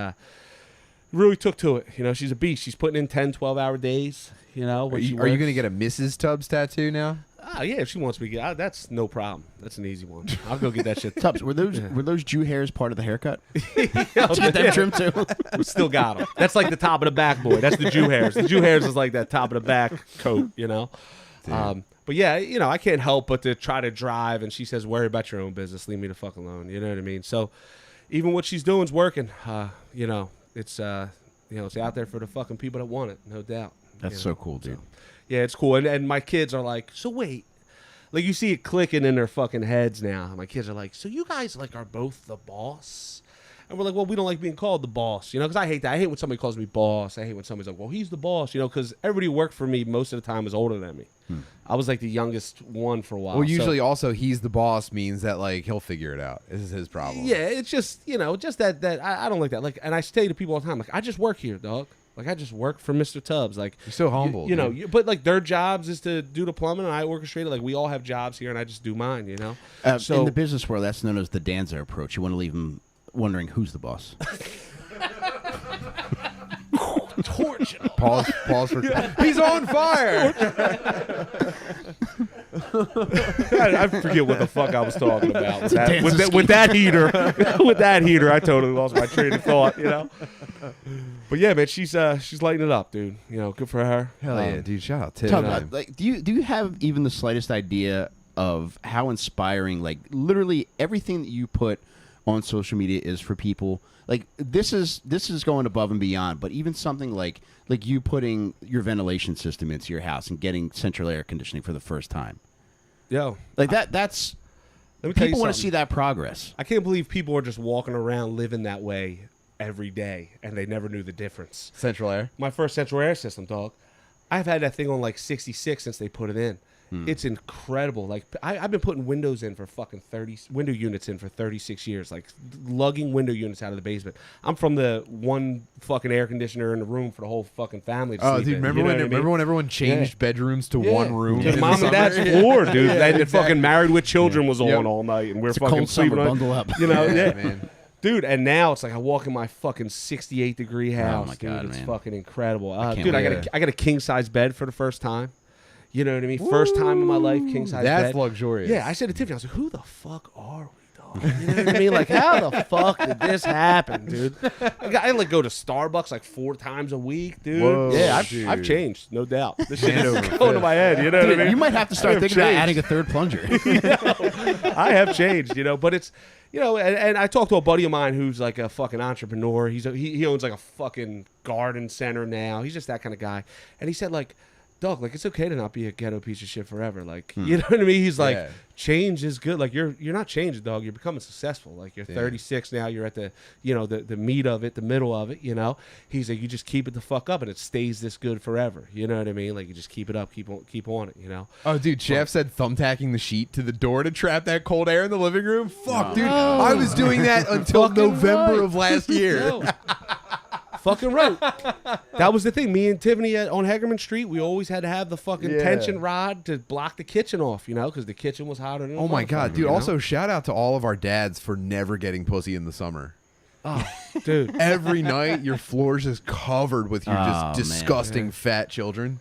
really took to it. You know, she's a beast. She's putting in 10, 12-hour days. You know, Are you going to get a Mrs. Tubbs tattoo now? Oh, yeah, if she wants me to get, that's no problem. That's an easy one. I'll go get that shit. Tubbs, were those Jew hairs part of the haircut? I'll Get them trimmed too. We still got them. That's like the top of the back, boy. That's the Jew hairs. The Jew hairs is like that top of the back coat, you know? But yeah, you know, I can't help but to try to drive, and she says, worry about your own business. Leave me the fuck alone. You know what I mean? So even what she's doing is working. You know, it's out there for the fucking people that want it, no doubt. That's so cool, dude. Yeah, it's cool. And my kids are like, so wait. Like, you see it clicking in their fucking heads now. My kids are like, so you guys, like, are both the boss? And we're like, well, we don't like being called the boss, you know, because I hate that. I hate when somebody calls me boss. I hate when somebody's like, well, he's the boss, you know, because everybody who worked for me most of the time was older than me. I was, like, the youngest one for a while. Well, usually also he's the boss means that, like, he'll figure it out. This is his problem. Yeah, it's just, you know, just that I don't like that. Like, and I say to people all the time, like, I just work here, dog. Like I just work for Mr. Tubbs. Like You're so humble. You know, dude. but like their jobs is to do the plumbing, and I orchestrate it. Like we all have jobs here, and I just do mine. You know. In the business world, that's known as the Danza approach. You want to leave them wondering who's the boss. Torch. Pause for. He's on fire. I forget what the fuck I was talking about with that heater. With that heater, I totally lost my train of thought. You know. But yeah, man, she's lighting it up, dude. You know, good for her. Hell yeah, dude! Shout out to Talk about, like, do you have even the slightest idea of how inspiring, like, literally everything that you put on social media is for people? Like, this is going above and beyond, but even something like you putting your ventilation system into your house and getting central air conditioning for the first time. Yo, Like that's let me tell you people want to something. see that progress. I can't believe people are just walking around living that way every day, and they never knew the difference. Central Air. My first central air system, dog. I've had that thing on like 66 since they put it in. It's incredible. Like I've been putting windows in for fucking window units in for 36 years, like lugging window units out of the basement. I'm from the one fucking air conditioner in the room for the whole fucking family to Oh, sleep dude! in. Remember You know when? what I mean? Remember when everyone changed bedrooms to one room? Yeah, in the mom and summer? dad's floor, dude. Yeah, That exactly. fucking Married with Children was on Yep. all night, and we're It's a fucking cold summer. sleeping on. Bundle up. You know, Yeah, yeah. man. Dude, and now it's like I walk in my fucking 68-degree house. my dude. God, It's man. fucking incredible. can't Dude, wait. I got a king size bed for the first time. You know what I mean? First time in my life, king size bed. That's luxurious. Yeah, I said to Tiffany, I was like, "Who the fuck are we, dog?" You know what I mean? Like, how the fuck did this happen, dude? Like, I like go to Starbucks like 4 times a week, dude. Whoa, yeah, dude. I've changed, no doubt. This shit Hand is over going to my head. You know what I Dude, mean? you might have to start I have thinking about changed. adding a third plunger. I have changed, you know, but it's, you know, and I talked to a buddy of mine who's like a fucking entrepreneur. He owns like a fucking garden center now. He's just that kind of guy. And he said, like, dog, like, it's okay to not be a ghetto piece of shit forever. Like, you know what I mean? He's like, Yeah. change is good. Like, you're not changing, dog. You're becoming successful. Like, you're 36 now. You're at the, you know, the meat of it, the middle of it, you know? He's like, you just keep it the fuck up and it stays this good forever. You know what I mean? Like, you just keep it up, keep on it, you know? Oh, dude, Chef said thumbtacking the sheet to the door to trap that cold air in the living room. Fuck, dude. I was doing that until Fucking November right. of last year. Yo. Fucking right. That was the thing. Me and Tiffany on Hegerman Street, we always had to have the fucking Yeah. tension rod to block the kitchen off, you know, because the kitchen was hotter than a Oh my god, motherfucker, dude! you know? Also, shout out to all of our dads for never getting pussy in the summer. Oh, dude. Every night, your floor's just covered with your Oh, just man. disgusting fat children.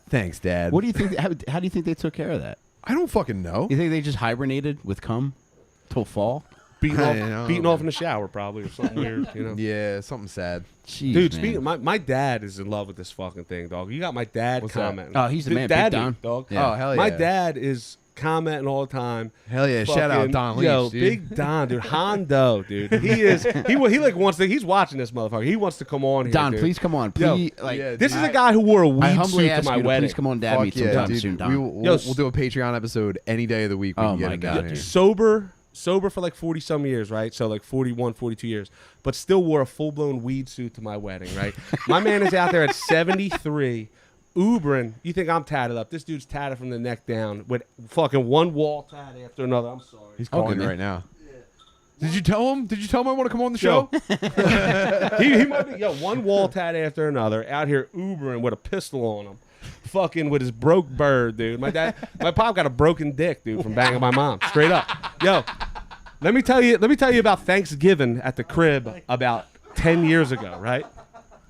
Thanks, Dad. What do you think? How do you think they took care of that? I don't fucking know. You think they just hibernated with cum till fall? Beating I don't know, off in man. the shower, probably, or something weird, you know? Yeah, something sad. Jeez, Dude, man. speaking of, my dad is in love with this fucking thing, dog. You got my dad What's that? commenting. Oh, he's the man, Dad Big Don. meat, dog. Yeah. Oh, hell yeah. My dad is commenting all the time. Hell yeah! Shout out Fucking- Don Leach, yo, dude. Big Don, dude. Hondo, dude. He like wants to. He's watching this motherfucker. He wants to come on here. Don, dude. please come on. Yo, Please, like, yeah, This dude. is a guy who wore a I weed humbly suit to ask my you to wedding. please come on Dad Fuck Meet yeah, sometime dude. soon, Don. We'll Yo, do a Patreon episode any day of the week. We Oh can get my him God, down dude. here. Sober for like 40 some years, right? So like 41, 42 years, but still wore a full blown weed suit to my wedding, right? My man is out there at 73, Ubering. You think I'm tatted up? This dude's tatted from the neck down with fucking one wall tat after another. I'm sorry. He's calling man. right now. Did you tell him? Did you tell him I want to come on the show? he might be one wall tat after another out here Ubering with a pistol on him. Fucking with his broke bird, dude. My pop got a broken dick, dude, from banging my mom. Straight up. Yo, let me tell you about Thanksgiving at the crib about 10 years ago, right?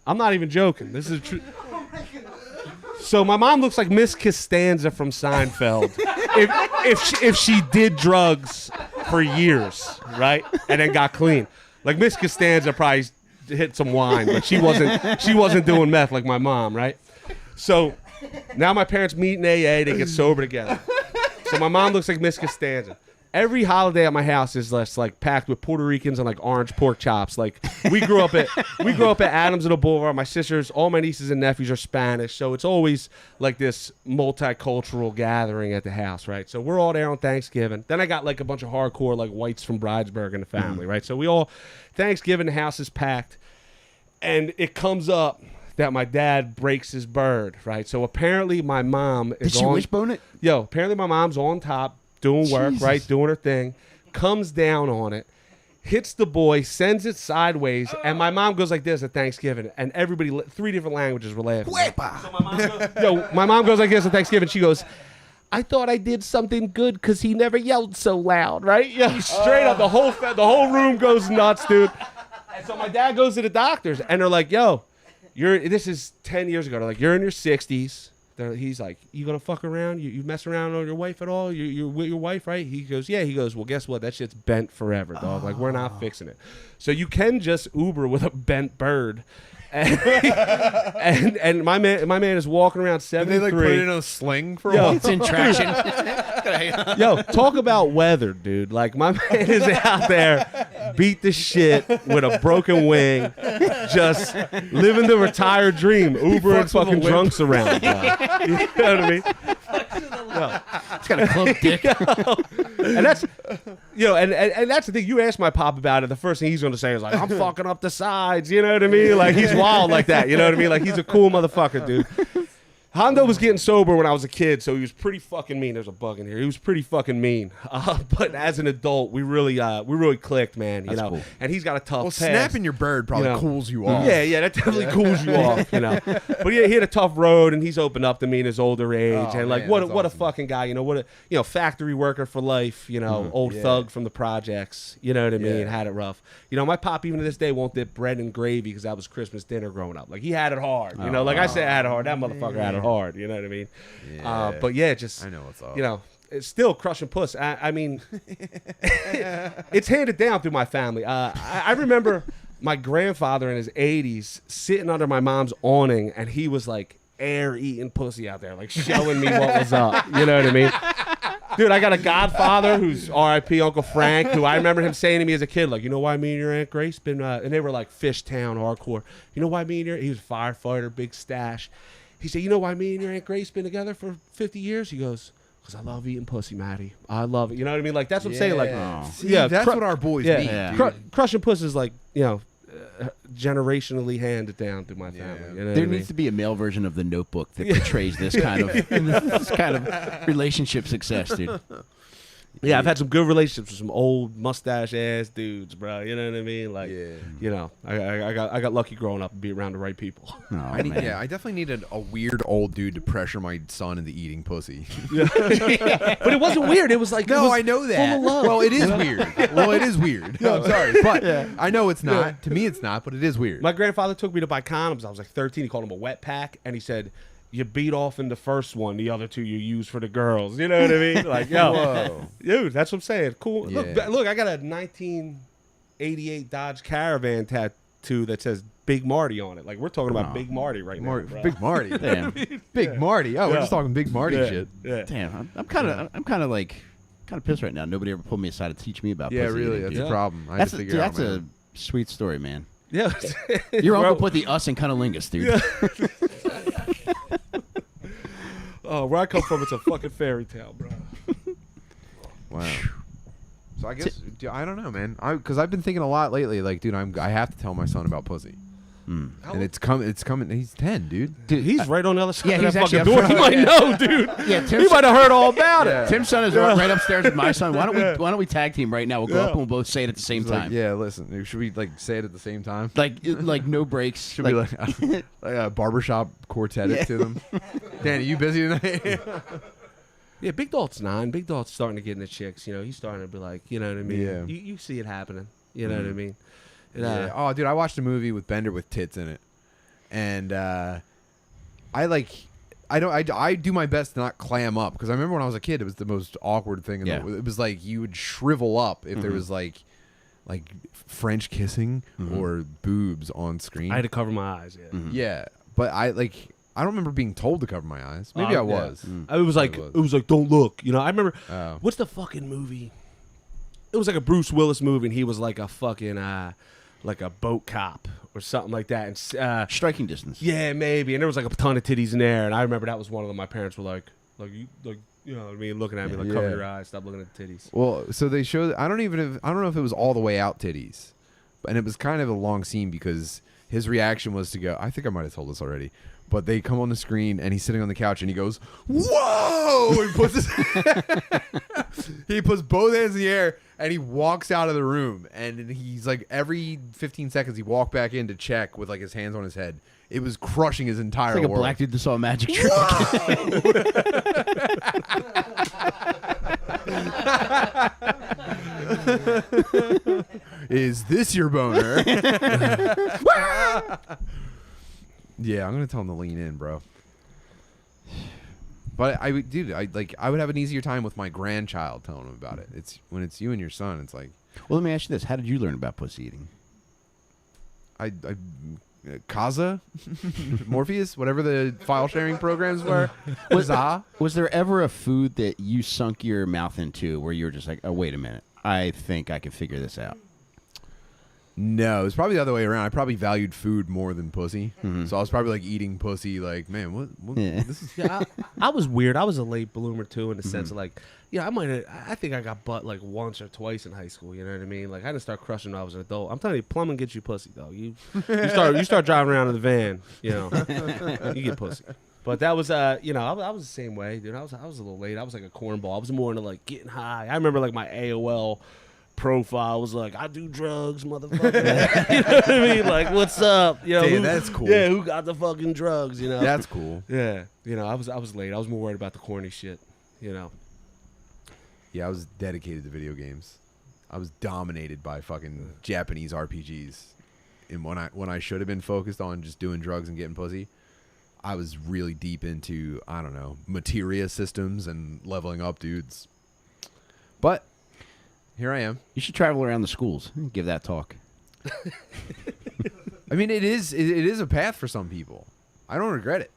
I'm not even joking. This is true. So my mom looks like Miss Costanza from Seinfeld if she did drugs for years, right? And then got clean. Like Miss Costanza probably hit some wine, but she wasn't doing meth like my mom, right? So now my parents meet in AA, they get sober together. So my mom looks like Miss Costanza. Every holiday at my house is less like packed with Puerto Ricans and like orange pork chops. Like we grew up at Adams and the Boulevard. My sisters, all my nieces and nephews are Spanish, so it's always like this multicultural gathering at the house, right? So we're all there on Thanksgiving. Then I got like a bunch of hardcore like whites from Bridesburg in the family, right? So we all Thanksgiving, the house is packed, and it comes up that my dad breaks his bird, right? So apparently my mom is Did she on. wishbone it? Apparently my mom's on top doing work, Jesus. right? Doing her thing. Comes down on it. hits the boy, sends it sideways, and my mom goes like this at Thanksgiving, and everybody, 3 different languages were laughing. So my mom goes like this at Thanksgiving. She goes, I thought I did something good because he never yelled so loud, right? Yeah, straight up, the whole room goes nuts, dude. And so my dad goes to the doctors, and they're like, yo, this is 10 years ago. They're like, you're in your 60s. He's like, you gonna fuck around? You mess around on your wife at all? You're with your wife, right? He goes, yeah. He goes, well, guess what? That shit's bent forever, dog. Like, we're not fixing it. So you can just Uber with a bent bird. And my man is walking around 73. Did they like put it in a sling for a Yo, while? It's in traction. Yo, talk about weather, dude. Like, my man is out there, beat the shit with a broken wing, just living the retired dream, Uber and fucking drunks around. Bro. You know what I mean? It's got a club dick. And that's, and that's the thing. You ask my pop about it, the first thing he's going to say is like, I'm fucking up the sides. You know what I mean? Like, he's wild like that. You know what I mean? Like, he's a cool motherfucker, dude. Hondo was getting sober when I was a kid, so he was pretty fucking mean. There's a bug in here. He was pretty fucking mean. But as an adult, we really clicked, man. You know, cool. And he's got a tough past. Snapping your bird probably cools you off. Yeah, that definitely cools you off. You know, but yeah, he had a tough road, and he's opened up to me in his older age, and like, what a fucking guy. You know, what a factory worker for life. You know, old thug from the projects. You know what I mean? Yeah. Had it rough. You know, my pop even to this day won't dip bread and gravy because that was Christmas dinner growing up. Like, he had it hard. You know, like I said, had it hard. That motherfucker had it hard. You know what I mean? Yeah. But yeah, just I know what's up. You know, it's still crushing puss. I mean, it's handed down through my family. I remember my grandfather in his 80s sitting under my mom's awning, and he was like air eating pussy out there, like showing me what was up. You know what I mean? Dude, I got a godfather who's R.I.P. Uncle Frank, who I remember him saying to me as a kid, like, you know why me and your Aunt Grace been, and they were like Fishtown hardcore. You know why me and he was a firefighter, big stash. He said, you know why me and your Aunt Grace been together for 50 years? He goes, because I love eating pussy, Maddie. I love it. You know what I mean? Like, that's what I'm saying. Like, See, that's what our boys need. Dude. Crushing pussy is like, you know, generationally handed down through my family. You know there needs to be a male version of The Notebook that portrays this kind of relationship success, dude. Yeah, I've had some good relationships with some old mustache ass dudes, bro. You know what I mean? Like, you know, I got lucky growing up and be around the right people. Oh, I definitely needed a weird old dude to pressure my son into eating pussy. But it wasn't weird. It was like, no, I know that. Full of love. Well, it is weird. Well, it is weird. No, I'm sorry, but I know it's not. To me, it's not, but it is weird. My grandfather took me to buy condoms. I was like 13. He called them a wet pack, and he said, you beat off in the first one, the other 2 you use for the girls. You know what I mean? Like, yo, dude, that's what I'm saying. Cool. Yeah. Look, I got a 1988 Dodge Caravan tattoo that says Big Marty on it. Like, we're talking about Big Marty right now, bro. Big Marty. Damn. Big Marty. Oh, we're just talking Big Marty shit. Yeah. Damn, I'm kind of pissed right now. Nobody ever pulled me aside to teach me about Yeah, pussy really, eating, that's dude. a problem. I That's had to figure that's out, a man. sweet story, man. Yeah. Your uncle put the us in cunnilingus, dude. Oh, where I come from, it's a fucking fairy tale, bro. Wow. So I guess I don't know, man. Because I've been thinking a lot lately. Like, dude, I have to tell my son about pussy. And it's coming. He's 10, dude. Dude, he's right on the other side Yeah, of he's that fucking actually door. up He front. might know, dude. Yeah, He might have heard all about Yeah. it. Tim's son is right upstairs with my son. Why don't we tag team right now? We'll go up and we'll both say it at the same He's like, time. yeah, listen. Should we like say it at the same time? Like no breaks. Should we like a barbershop quartet it to them? Danny, you busy tonight? Yeah, Big Dalt's 9. Big Dalt's starting to get into chicks. You know, he's starting to be like, you know what I mean? Yeah. You see it happening. You know what I mean? Yeah. Oh, dude, I watched a movie with Bender with tits in it, and I do my best to not clam up because I remember when I was a kid, it was the most awkward thing. It was like you would shrivel up if there was like French kissing or boobs on screen. I had to cover my eyes. Yeah. Yeah, but I don't remember being told to cover my eyes. Maybe I was. It was like don't look. You know, I remember. Oh. What's the fucking movie? It was like a Bruce Willis movie, and he was like a fucking like a boat cop or something like that. And Striking distance. yeah, maybe. And there was like a ton of titties in there, and I remember that was one of them. My parents were like you know what I mean, looking at me like cover your eyes, stop looking at the titties. Well, so they showed. I don't know if it was all the way out titties, and it was kind of a long scene because his reaction was to go. I think I might have told this already, But they come on the screen, and he's sitting on the couch, and he goes, "Whoa!" He puts he puts both hands in the air, and he walks out of the room. And he's like, every 15 seconds, he walked back in to check with like his hands on his head. It was crushing his entire It's like a world. black dude that saw a magic trick. Is this your boner? Yeah, I'm gonna tell him to lean in, bro. But I would have an easier time with my grandchild telling him about it. It's when it's you and your son. It's like, Well, let me ask you this: how did you learn about pussy eating? Kaza, Morpheus, whatever the file sharing programs were. Was there ever a food that you sunk your mouth into where you were just like, "Oh, wait a minute, I think I can figure this out"? No, it was probably the other way around. I probably valued food more than pussy. So I was probably like eating pussy. Like, man, what Yeah. this is. Yeah, I was weird. I was a late bloomer too, in the sense of like, I think I got butt like once or twice in high school. You know what I mean? Like I didn't start crushing when I was an adult. I'm telling you, plumbing gets you pussy though. You start driving around in the van, you get pussy. But that was I was the same way, dude. I was a little late. I was like a cornball. I was more into like getting high. I remember like my AOL profile was like, I do drugs, motherfucker. You know what I mean? Like, what's up? Damn, that's cool. Yeah, who got the fucking drugs? That's cool. Yeah, I was late. I was more worried about the corny shit. Yeah, I was dedicated to video games. I was dominated by fucking Japanese RPGs. And when I should have been focused on just doing drugs and getting pussy, I was really deep into, I don't know, materia systems and leveling up dudes. But here I am. You should travel around the schools and give that talk. I mean, it is a path for some people. I don't regret it.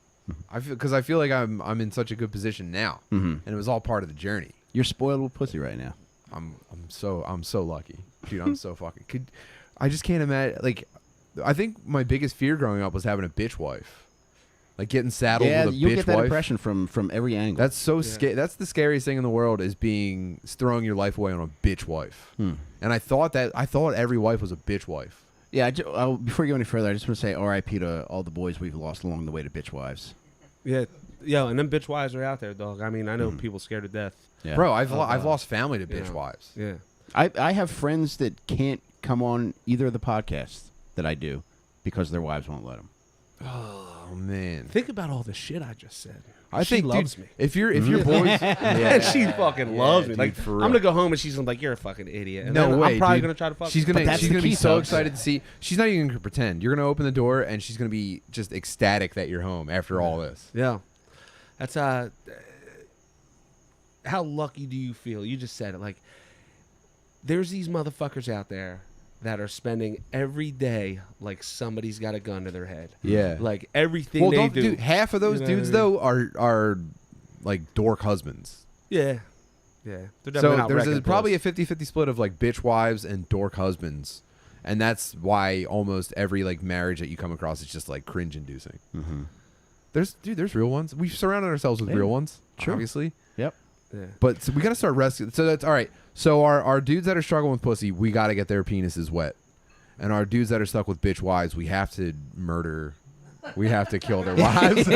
I feel like I'm in such a good position now, and it was all part of the journey. You're spoiled with pussy right now. I'm so lucky, dude. I'm so fucking. I just can't imagine. Like, I think my biggest fear growing up was having a bitch wife, like getting saddled with a you'll bitch get that wife. impression from every angle. That's so scary. That's the scariest thing in the world is throwing your life away on a bitch wife. And I thought every wife was a bitch wife. Yeah. Before you go any further, I just want to say R.I.P. to all the boys we've lost along the way to bitch wives. Yeah, and them bitch wives are out there, dog. I mean, I know people scared to death. Yeah. Bro, I've lost family to bitch wives. Yeah. I have friends that can't come on either of the podcasts that I do because their wives won't let them. Oh man, Think about all the shit I just said. I She think loves dude, me. If your boys, And she fucking loves me. dude, Like, for I'm real. gonna go home and she's gonna be like, "You're a fucking idiot." And no then way, I'm probably dude. gonna try to fuck. She's her. gonna that's she's the gonna be key, so folks. excited to see. She's not even gonna pretend. You're gonna open the door and she's gonna be just ecstatic that you're home after all this. Yeah. That's how lucky do you feel? You just said it. Like, there's these motherfuckers out there that are spending every day like somebody's got a gun to their head. Yeah. Like everything Well, they don't do. dude, half of those You know what dudes I though are like dork husbands. Yeah. Yeah. They're definitely So not there's wrecking probably a puss. 50-50 split of like bitch wives and dork husbands. And that's why almost every like marriage that you come across is just like cringe inducing. There's real ones. We've surrounded ourselves with Yeah. real ones, Sure. obviously. Yep. Yeah. But so we got to start rescuing. So that's all right. So our dudes that are struggling with pussy, we got to get their penises wet. And our dudes that are stuck with bitch wives, we have to murder. We have to kill their wives.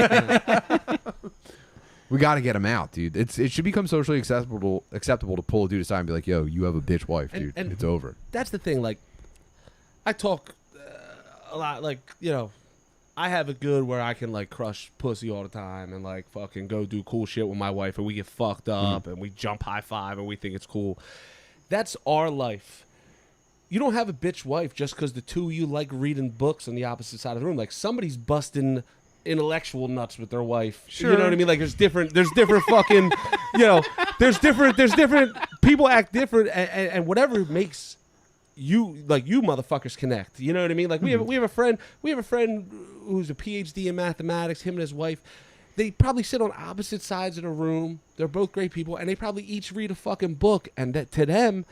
We got to get them out, dude. It should become socially acceptable to pull a dude aside and be like, "Yo, you have a bitch wife, dude. And it's over." That's the thing. Like, I talk a lot. Like, I have it good where I can like crush pussy all the time and like fucking go do cool shit with my wife and we get fucked up and we jump high five and we think it's cool. That's our life. You don't have a bitch wife just because the two of you like reading books on the opposite side of the room. Like somebody's busting intellectual nuts with their wife. Sure. You know what I mean? Like there's different fucking, there's different people act different and whatever makes you motherfuckers connect. You know what I mean? Like we have a friend who's a PhD in mathematics, him and his wife. They probably sit on opposite sides of the room. They're both great people and they probably each read a fucking book and that to them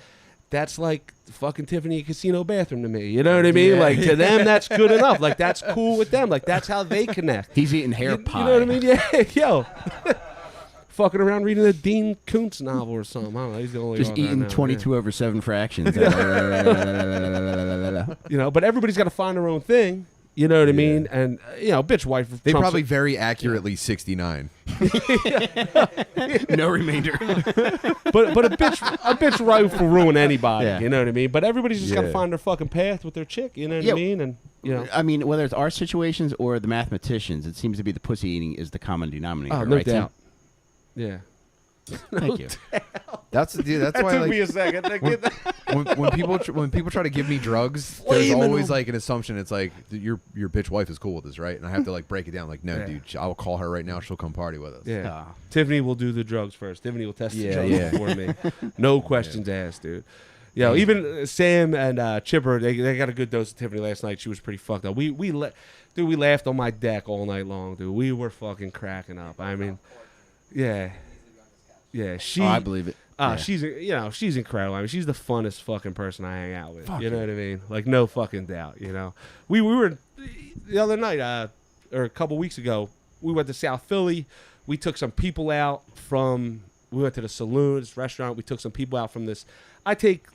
that's like fucking Tiffany Casino bathroom to me. You know what I mean? Yeah. Like to them, that's good enough. Like that's cool with them. Like that's how they connect. He's eating hair pie. You know what I mean? Yeah, yo. Fucking around reading a Dean Koontz novel or something. I don't know. He's the only Just one I eating know, 22/7 fractions. yeah. But everybody's got to find their own thing. You know what I mean? And bitch wife. They trumps probably it. very accurately 69. No remainder. but a bitch wife will ruin anybody. Yeah. You know what I mean? But everybody's just gotta Yeah. find their fucking path with their chick. You know what Yeah. I mean? And I mean, whether it's our situations or the mathematicians, it seems to be the pussy eating is the common denominator. oh, no right, Tim? doubt. Yeah. Thank you. That's why Took me like a second. to get that. when people try to give me drugs, there's Flaming always them. like an assumption. It's like your bitch wife is cool with this, right? And I have to like break it down. Like, no, Yeah. dude, I'll call her right now. She'll come party with us. Yeah. Ah. Tiffany will do the drugs first. Tiffany will test the Yeah, drugs yeah. before me. No questions asked, dude. Even Sam and Chipper, they got a good dose of Tiffany last night. She was pretty fucked up. We laughed on my deck all night long, dude. We were fucking cracking up. I mean, yeah. She. Oh, I believe it. Yeah. She's incredible. I mean, she's the funnest fucking person I hang out with. You know what I mean? Like, no fucking doubt. We were the other night, or a couple weeks ago. We went to South Philly. We took some people out from. We went to the saloon, this restaurant. We took some people out from this. I take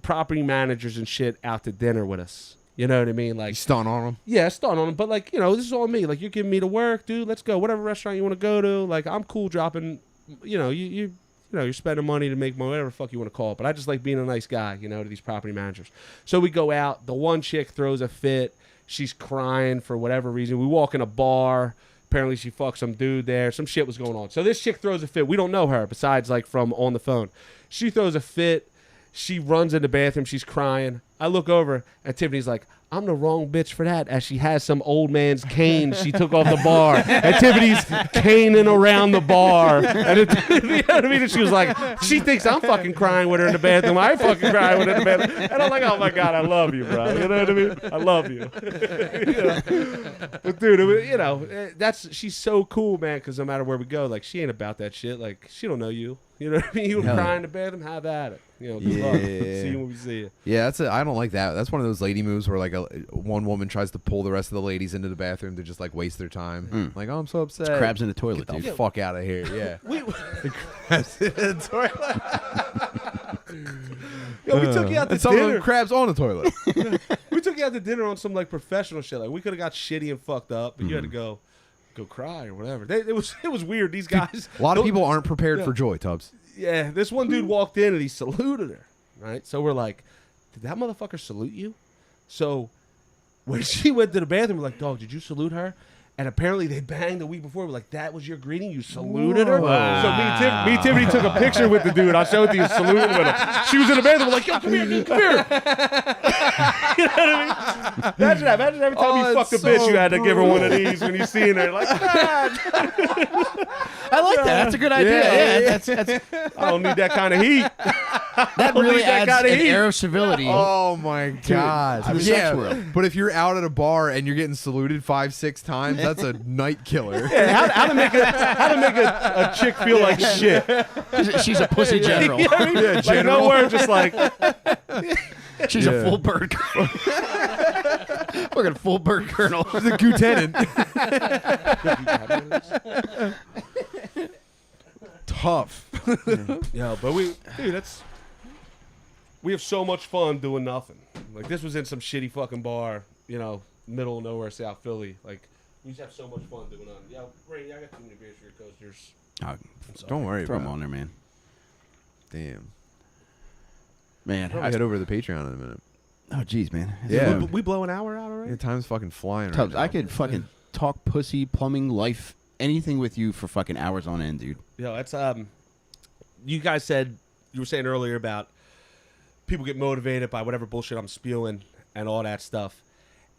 property managers and shit out to dinner with us. You know what I mean? You Like, stun on them. yeah, stun on them. But like, this is all me. Like, you're giving me the work, dude. Let's go. Whatever restaurant you want to go to. Like, I'm cool dropping. You're spending money to make money, whatever the fuck you want to call it. But I just like being a nice guy, to these property managers. So we go out. The one chick throws a fit. She's crying for whatever reason. We walk in a bar. Apparently she fucked some dude there. Some shit was going on. So this chick throws a fit. We don't know her besides like from on the phone. She throws a fit. She runs in the bathroom. She's crying. I look over and Tiffany's like, I'm the wrong bitch for that, as she has some old man's cane she took off the bar. And Tiffany's caning around the bar. And you know what I mean? And she was like, she thinks I'm fucking crying with her in the bathroom. I ain't fucking crying with her in the bathroom. And I'm like, oh my God, I love you, bro. You know what I mean? I love you. But dude, she's so cool, man, because no matter where we go, like, she ain't about that shit. Like, she don't know you. You know what I mean? You were crying in the bathroom, have at it. Good luck. See you when we see you. Yeah, I don't like that. That's one of those lady moves where like one woman tries to pull the rest of the ladies into the bathroom to just like waste their time. Like, oh, I'm so upset. It's crabs in the toilet, Get the dude. fuck out of here. Yeah. Crabs in the toilet. We took you out to And some of dinner. them crabs on the toilet. We took you out to dinner on some like professional shit. Like, we could have got shitty and fucked up, but you had to go cry or whatever. It was weird. These guys. A lot of people aren't prepared for joy, Tubbs. Yeah, this one dude walked in and he saluted her. Right, so we're like, did that motherfucker salute you? So when she went to the bathroom, we're like, dog, did you salute her? And apparently they banged the week before. We're like, that was your greeting? You saluted her? Wow. So me and Tiffany took a picture with the dude. I showed you saluting with him. She was in the bathroom. We're like, yo, come here, dude, come here. You know what I mean? Imagine every time you fucked a so bitch, you had to give her one of these when you seen her. Like, I like that. That's a good idea. Yeah. That's I don't need that kind of heat. that really that adds kinda an heat. air of civility. Oh my God. to the sex world. But if you're out at a bar and you're getting saluted 5-6 times, that's a night killer. Yeah, how to make a chick feel like shit. She's a pussy general. You know what I mean? Like, general. no word, just like, She's a full bird. Fucking full bird colonel. The lieutenant. Tough. but we have so much fun doing nothing. Like, this was in some shitty fucking bar, middle of nowhere, South Philly. Like, we just have so much fun doing nothing. Yo, Ray, I got too many beers for your coasters. Don't worry Throw about them it. on there, man. Damn. Man. I'll head over to the Patreon in a minute. Oh, jeez, man. Yeah. We blow an hour out already? Yeah, time's fucking flying Tubbs, right now. I could fucking talk pussy, plumbing, life, anything with you for fucking hours on end, dude. Yo, that's you guys you were saying earlier about people get motivated by whatever bullshit I'm spewing and all that stuff.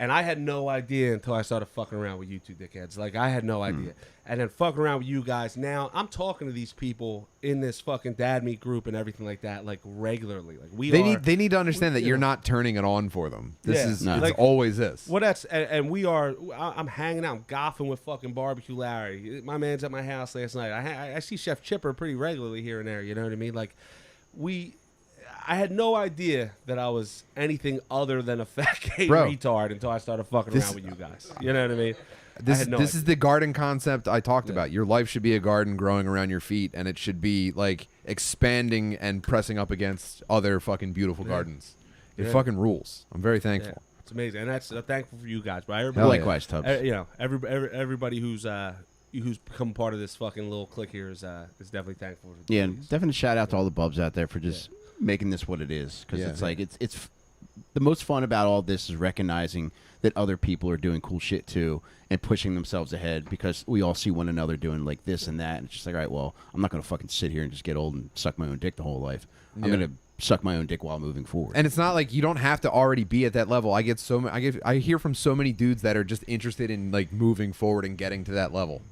And I had no idea until I started fucking around with you two dickheads. Like, I had no idea. And then fucking around with you guys. Now, I'm talking to these people in this fucking dad meat group and everything like that, like, regularly. Like, They need to understand that you're not turning it on for them. This Yeah. is No. it's Like- always this. Well, and we are. I'm hanging out, I'm goffing with fucking Barbecue Larry. My man's at my house last night. I see Chef Chipper pretty regularly here and there. You know what I mean? Like, I had no idea that I was anything other than a fat gay Bro. retard until I started fucking around with you guys. You know what I mean? This had no this idea. is the garden concept I talked about. Your life should be a garden growing around your feet, and it should be like expanding and pressing up against other fucking beautiful gardens. It Yeah. fucking rules. I'm very thankful. It's amazing, and that's thankful for you guys. But everybody, Hell likewise, Tubbs. You know, everybody who's become part of this fucking little clique here is definitely thankful. For Yeah, these. and definite shout out to all the bubs out there for just making this what it is. Because Yeah. it's like it's the most fun about all this is recognizing that other people are doing cool shit too and pushing themselves ahead, because we all see one another doing like this and that, and it's just like, all right, well, I'm not gonna fucking sit here and just get old and suck my own dick the whole life. I'm Yeah. gonna suck my own dick while moving forward. And it's not like you don't have to already be at that level. I hear from so many dudes that are just interested in like moving forward and getting to that level.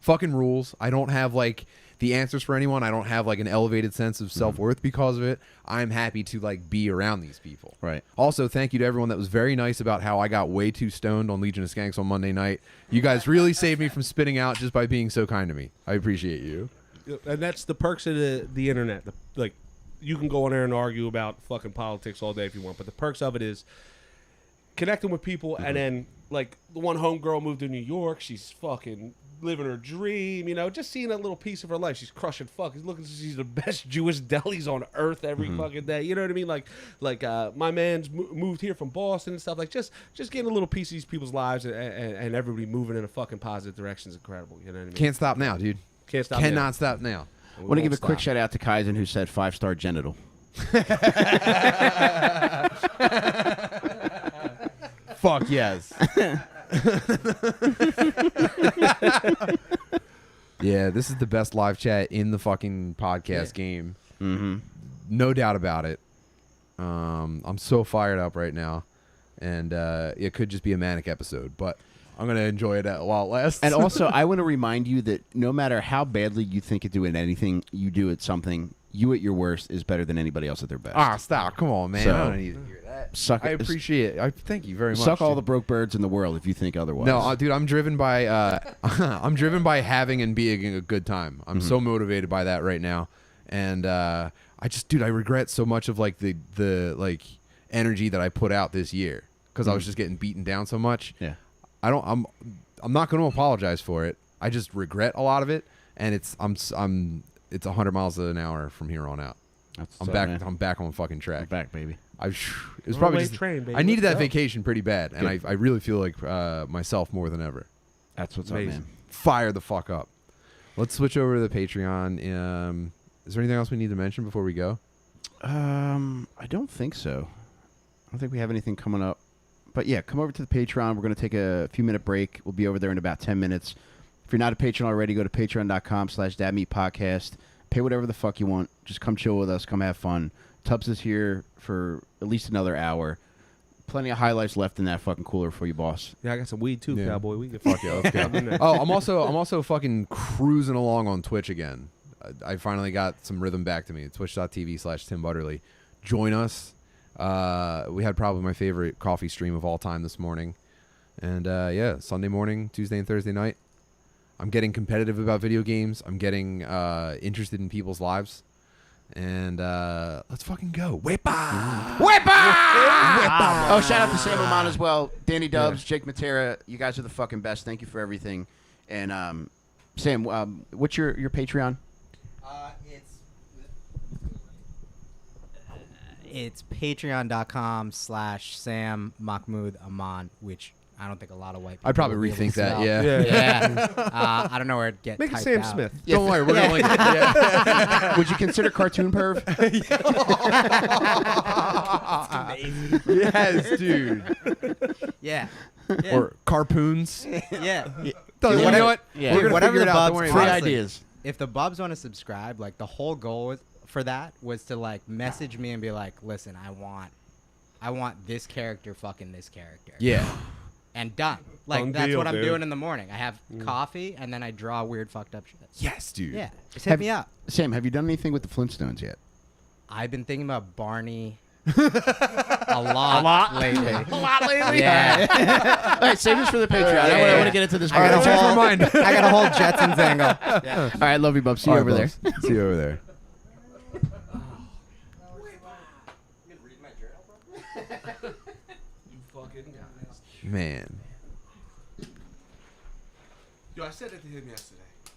Fucking rules. I don't have like the answers for anyone. I don't have like an elevated sense of self-worth because of it. I'm happy to like be around these people. Right. Also, thank you to everyone that was very nice about how I got way too stoned on Legion of Skanks on Monday night. You guys really saved me from spitting out just by being so kind to me. I appreciate you. And that's the perks of the internet. Like, you can go on there and argue about fucking politics all day if you want, but the perks of it is connecting with people. And then, like, the one homegirl moved to New York. She's fucking living her dream, you know, just seeing a little piece of her life. She's crushing fucking, looking, she's the best Jewish delis on earth every fucking day. You know what I mean? Like my man's moved here from Boston and stuff. Like, just getting a little piece of these people's lives and everybody moving in a fucking positive direction is incredible. You know what I mean? Can't stop now, dude. Can't stop. Cannot stop now. I want to give a quick shout out to Kaizen, who said 5-star genital. Fuck yes. Yeah, this is the best live chat in the fucking podcast game. Mm-hmm. No doubt about it. I'm so fired up right now, and it could just be a manic episode, but I'm gonna enjoy it while it lasts. And also, I want to remind you that no matter how badly you think you do at anything, you do at something, you at your worst is better than anybody else at their best. Stop! Come on, man. So, I don't need to hear that. Suck I it. appreciate it. I thank you very much. Suck all the dude. broke birds in the world if you think otherwise. No, dude, I'm driven by I'm driven by having and being a good time. I'm so motivated by that right now, and I regret so much of like the like energy that I put out this year because I was just getting beaten down so much. Yeah. I'm not going to apologize for it. I just regret a lot of it, and it's 100 miles an hour from here on out. I'm back. Man. I'm back on fucking track. I'm back, baby. It was probably just, train, baby. I needed Let's that go. vacation pretty bad, and Good. I really feel like myself more than ever. That's what's Amazing. up, man. Fire the fuck up. Let's switch over to the Patreon. Is there anything else we need to mention before we go? I don't think so. I don't think we have anything coming up. But yeah, come over to the Patreon. We're going to take a few minute break. We'll be over there in about 10 minutes. If you're not a patron already, go to patreon.com/dadmeatpodcast. Pay whatever the fuck you want. Just come chill with us. Come have fun. Tubbs is here for at least another hour. Plenty of highlights left in that fucking cooler for you, boss. Yeah, I got some weed too, Yeah. cowboy. We can Fuck yeah, let's go. Oh, I'm also fucking cruising along on Twitch again. I finally got some rhythm back to me. Twitch.tv/Tim Butterly. Join us. We had probably my favorite coffee stream of all time this morning. And yeah, Sunday morning, Tuesday and Thursday night. I'm getting competitive about video games. I'm getting interested in people's lives. And let's fucking go. Whippa! Whippa! Oh, shout out to Sam Amon as well. Danny Dubs, Jake Matera. You guys are the fucking best. Thank you for everything. And Sam, what's your Patreon? It's patreon.com/Sam Mahmoud Aman, which I don't think a lot of white people I'd probably would be able to rethink that, spell. yeah. Yeah. I don't know where it'd get Make it typed Sam out. Smith. Don't worry, we're gonna link it. Yeah. Would you consider cartoon perv? Yes, dude. Yeah. Or carpoons. Yeah. You know what? Yeah. We're gonna Whatever figure the it out. Don't Bubs worry Free about it. honestly, ideas. If the Bubs want to subscribe, like the whole goal for that was to like message me and be like, listen, I want this character fucking this character. Yeah. And done. Like Done that's deal, what I'm dude. doing in the morning. I have coffee and then I draw weird fucked up shit. Yes, dude. Yeah. Just hit me up. Sam, have you done anything with the Flintstones yet? I've been thinking about Barney a lot lately. A lot lately. Yeah. All right, save this for the Patreon. I want to get into this. I got, Change my a mind. whole, I got a whole Jetsons angle. Yeah. All right, love you, Bub. See you All over right, there. Bubs. See you over there. You fucking Man. Yo, I said it to him yesterday.